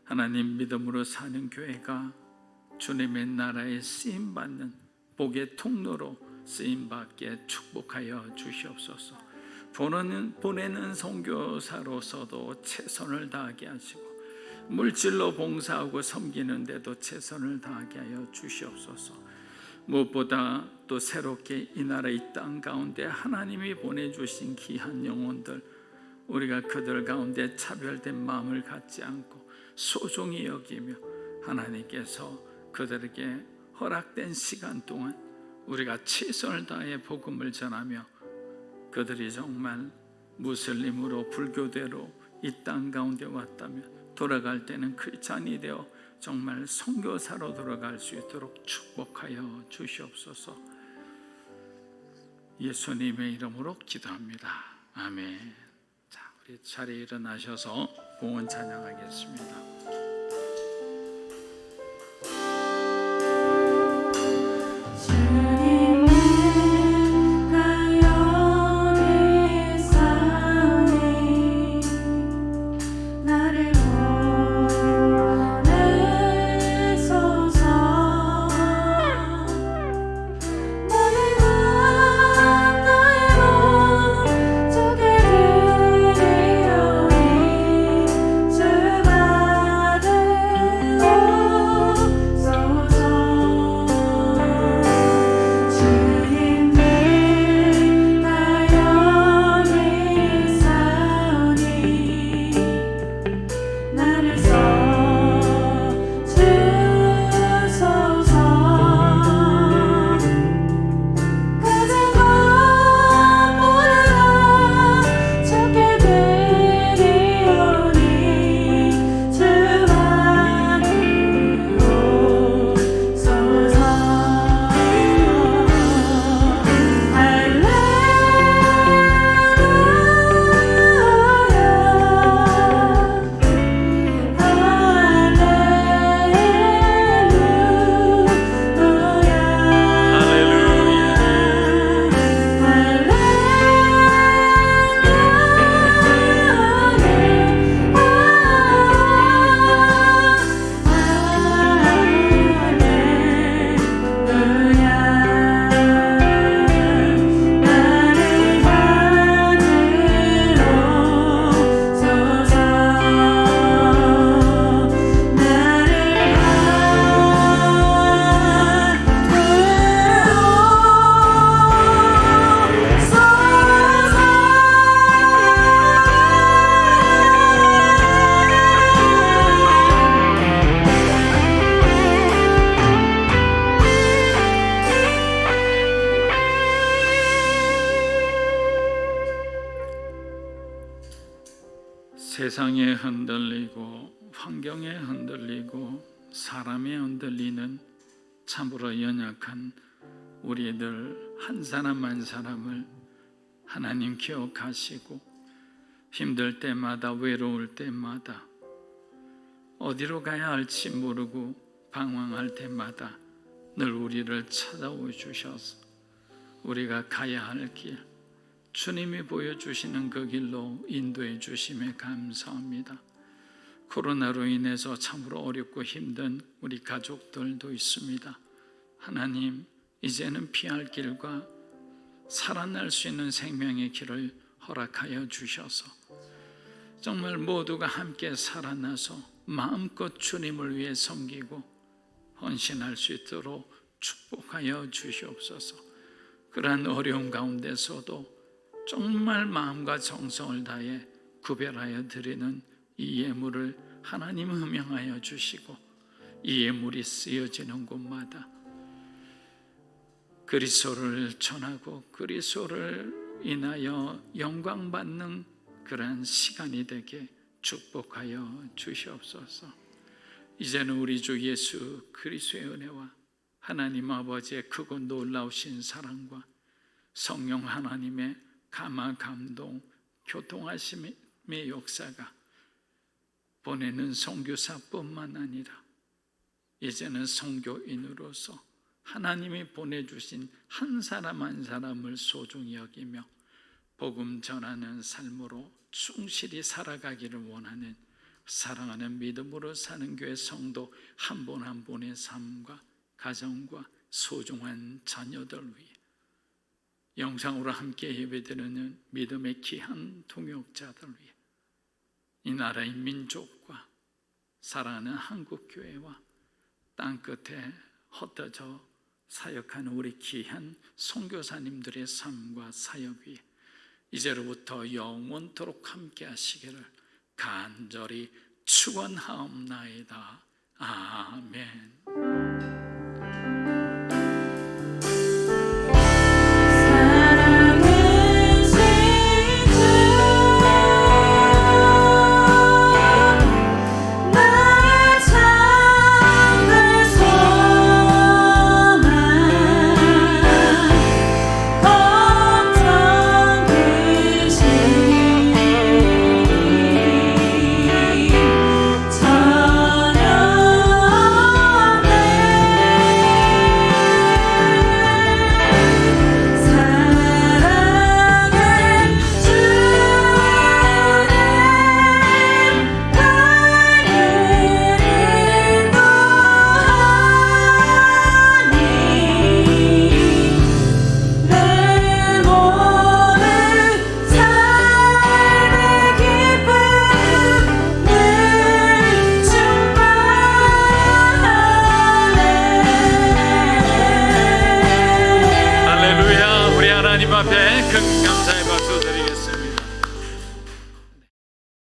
하나님 믿음으로 사는 교회가 주님의 나라에 쓰임받는 복의 통로로 쓰임받게 축복하여 주시옵소서. 보내는 선교사로서도 최선을 다하게 하시고 물질로 봉사하고 섬기는데도 최선을 다하게 하여 주시옵소서. 무엇보다 또 새롭게 이 나라 이 땅 가운데 하나님이 보내주신 귀한 영혼들, 우리가 그들 가운데 차별된 마음을 갖지 않고 소중히 여기며 하나님께서 그들에게 허락된 시간 동안 우리가 최선을 다해 복음을 전하며 그들이 정말 무슬림으로 불교대로 이 땅 가운데 왔다면 돌아갈 때는 크리스찬이 되어 정말 선교사로 돌아갈 수 있도록 축복하여 주시옵소서. 예수님의 이름으로 기도합니다. 아멘. 자, 우리 자리에 일어나셔서 봉헌 찬양하겠습니다. 세상에 흔들리고 환경에 흔들리고 사람에 흔들리는 참으로 연약한 우리들 한 사람 한 사람을 하나님 기억하시고 힘들 때마다 외로울 때마다 어디로 가야 할지 모르고 방황할 때마다 늘 우리를 찾아오 주셔서 우리가 가야 할 길, 주님이 보여주시는 그 길로 인도해 주심에 감사합니다. 코로나로 인해서 참으로 어렵고 힘든 우리 가족들도 있습니다. 하나님, 이제는 피할 길과 살아날 수 있는 생명의 길을 허락하여 주셔서 정말 모두가 함께 살아나서 마음껏 주님을 위해 섬기고 헌신할 수 있도록 축복하여 주시옵소서. 그러한 어려움 가운데서도 정말 마음과 정성을 다해 구별하여 드리는 이 예물을 하나님 음명하여 주시고 이 예물이 쓰여지는 곳마다 그리스도를 전하고 그리스도를 인하여 영광 받는 그러한 시간이 되게 축복하여 주시옵소서. 이제는 우리 주 예수 그리스도의 은혜와 하나님 아버지의 크고 놀라우신 사랑과 성령 하나님의 감화 감동 교통하심의 역사가 보내는 선교사뿐만 아니라 이제는 선교인으로서 하나님이 보내주신 한 사람 한 사람을 소중히 여기며 복음 전하는 삶으로 충실히 살아가기를 원하는 사랑하는 믿음으로 사는 교회 성도 한 분 한 분의 삶과 가정과 소중한 자녀들 위해 영상으로 함께 예배드리는 믿음의 귀한 동역자들 위해 이 나라의 민족과 사랑하는 한국교회와 땅끝에 흩어져 사역하는 우리 귀한 선교사님들의 삶과 사역 위에 이제로부터 영원토록 함께 하시기를 간절히 축원하옵나이다. 아멘.